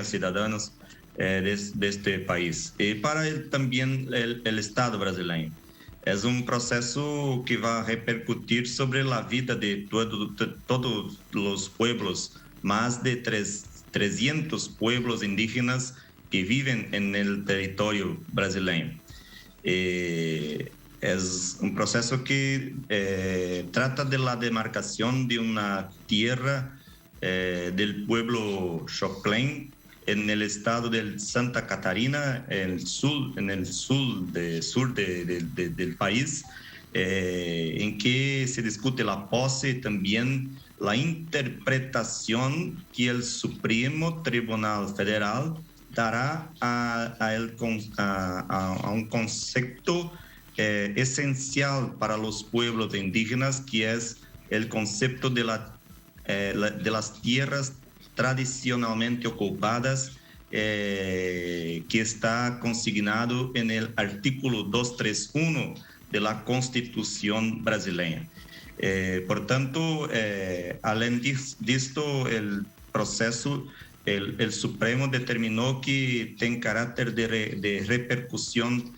ciudadanos de este país. Y para también el Estado brasileño. Es un proceso que va a repercutir sobre la vida de todos los pueblos, más de 300 pueblos indígenas que viven en el territorio brasileño. Es un proceso que trata de la demarcación de una tierra del pueblo Xoclen en el estado de Santa Catarina, en el sur del país, en que se discute la posse y también la interpretación que el Supremo Tribunal Federal dará a un concepto esencial para los pueblos indígenas, que es el concepto de las tierras tradicionalmente ocupadas, que está consignado en el artículo 231 de la Constitución brasileña. Por tanto, além disto, el proceso, el Supremo determinó que tiene carácter de repercusión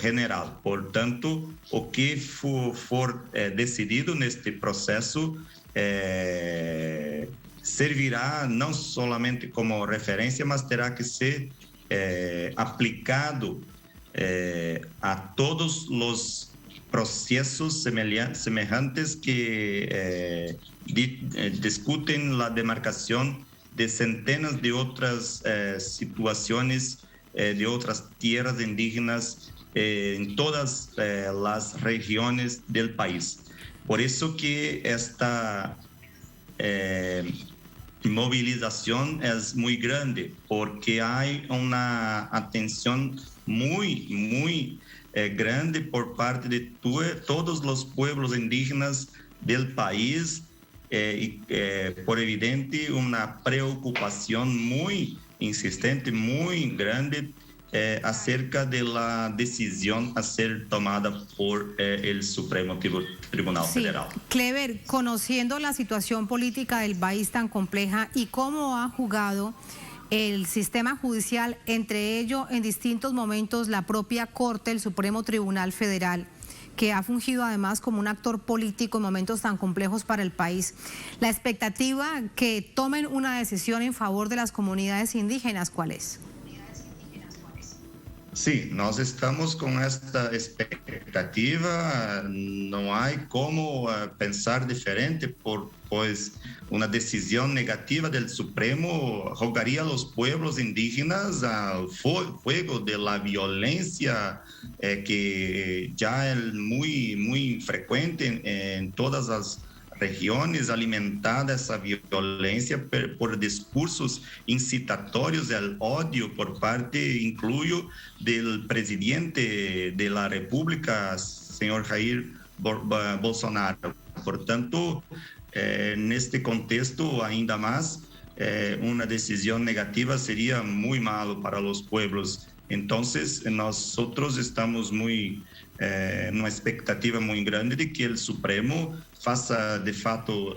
general. Por tanto, o que for decidido neste processo servirá não solamente como referência, mas terá que ser aplicado a todos os processos semelhantes que discutem a demarcação de centenas de outras situações de outras tierras indígenas en todas las regiones del país. Por eso que esta movilización es muy grande, porque hay una atención muy grande por parte de todos los pueblos indígenas del país y por evidente una preocupación muy insistente, muy grande acerca de la decisión a ser tomada por el Supremo Tribunal Federal. Clever, conociendo la situación política del país tan compleja y cómo ha jugado el sistema judicial, entre ello en distintos momentos la propia Corte, el Supremo Tribunal Federal, que ha fungido además como un actor político en momentos tan complejos para el país. La expectativa que tomen una decisión en favor de las comunidades indígenas, ¿cuál es? Sí, nós estamos con esta expectativa, no hay como pensar diferente, pues una decisión negativa del Supremo rogaría a los pueblos indígenas al fuego de la violencia que ya es muy frecuente en todas las regiones, alimentada essa violência por discursos incitatórios ao ódio por parte, incluyo, do presidente da República, senhor Jair Bolsonaro. Portanto, neste contexto, ainda mais, uma decisão negativa seria muito malo para os pueblos. Então, nós estamos numa expectativa muito grande de que o Supremo faça de fato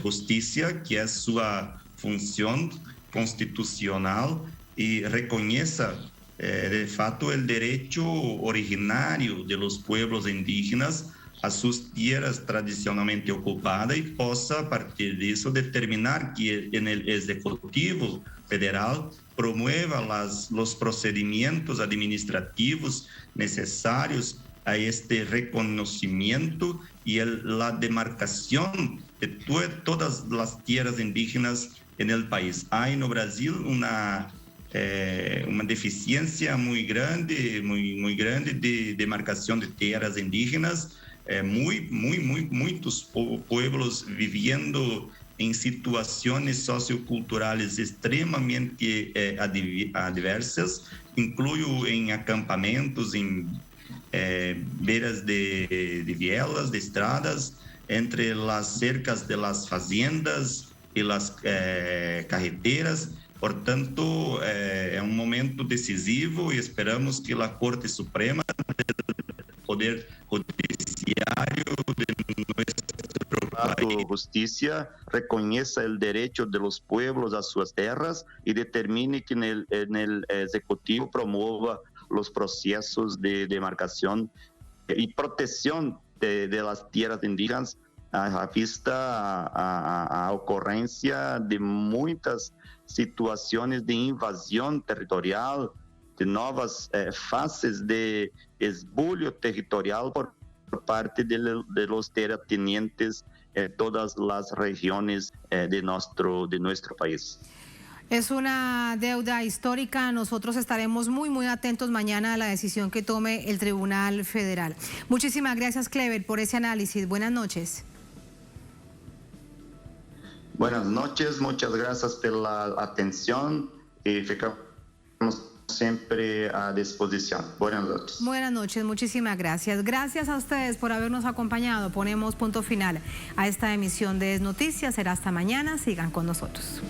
justiça, que é sua função constitucional, e reconheça de fato o direito originário de los pueblos indígenas a suas tierras tradicionalmente ocupadas e possa, a partir disso, determinar que no Executivo Federal promueva los procedimientos administrativos necesarios a este reconocimiento y la demarcación de todas las tierras indígenas en el país. Hay en Brasil una deficiencia muy grande de demarcación de tierras indígenas, muitos pueblos viviendo em situações socioculturais extremamente adversas, incluyo em acampamentos, em beiras de vielas, de estradas, entre as cercas de las fazendas e las carreteras. Portanto, é um momento decisivo e esperamos que a Corte Suprema do Poder Judiciário de nuestro país, justicia, reconheça o direito de los pueblos a suas terras e determine que en el Ejecutivo promova los procesos de demarcación y protección de las tierras indígenas a vista a ocurrencia de muitas situações de invasão territorial, de novas fases de esbulho territorial por parte de los terratenientes en todas las regiones de nuestro país. Es una deuda histórica. Nosotros estaremos muy atentos mañana a la decisión que tome el Tribunal Federal. Muchísimas gracias, Clever, por ese análisis. Buenas noches. Buenas noches, muchas gracias por la atención y ficamos siempre a disposición. Buenas noches. Buenas noches, muchísimas gracias. Gracias a ustedes por habernos acompañado. Ponemos punto final a esta emisión de Es Noticias. Será hasta mañana. Sigan con nosotros.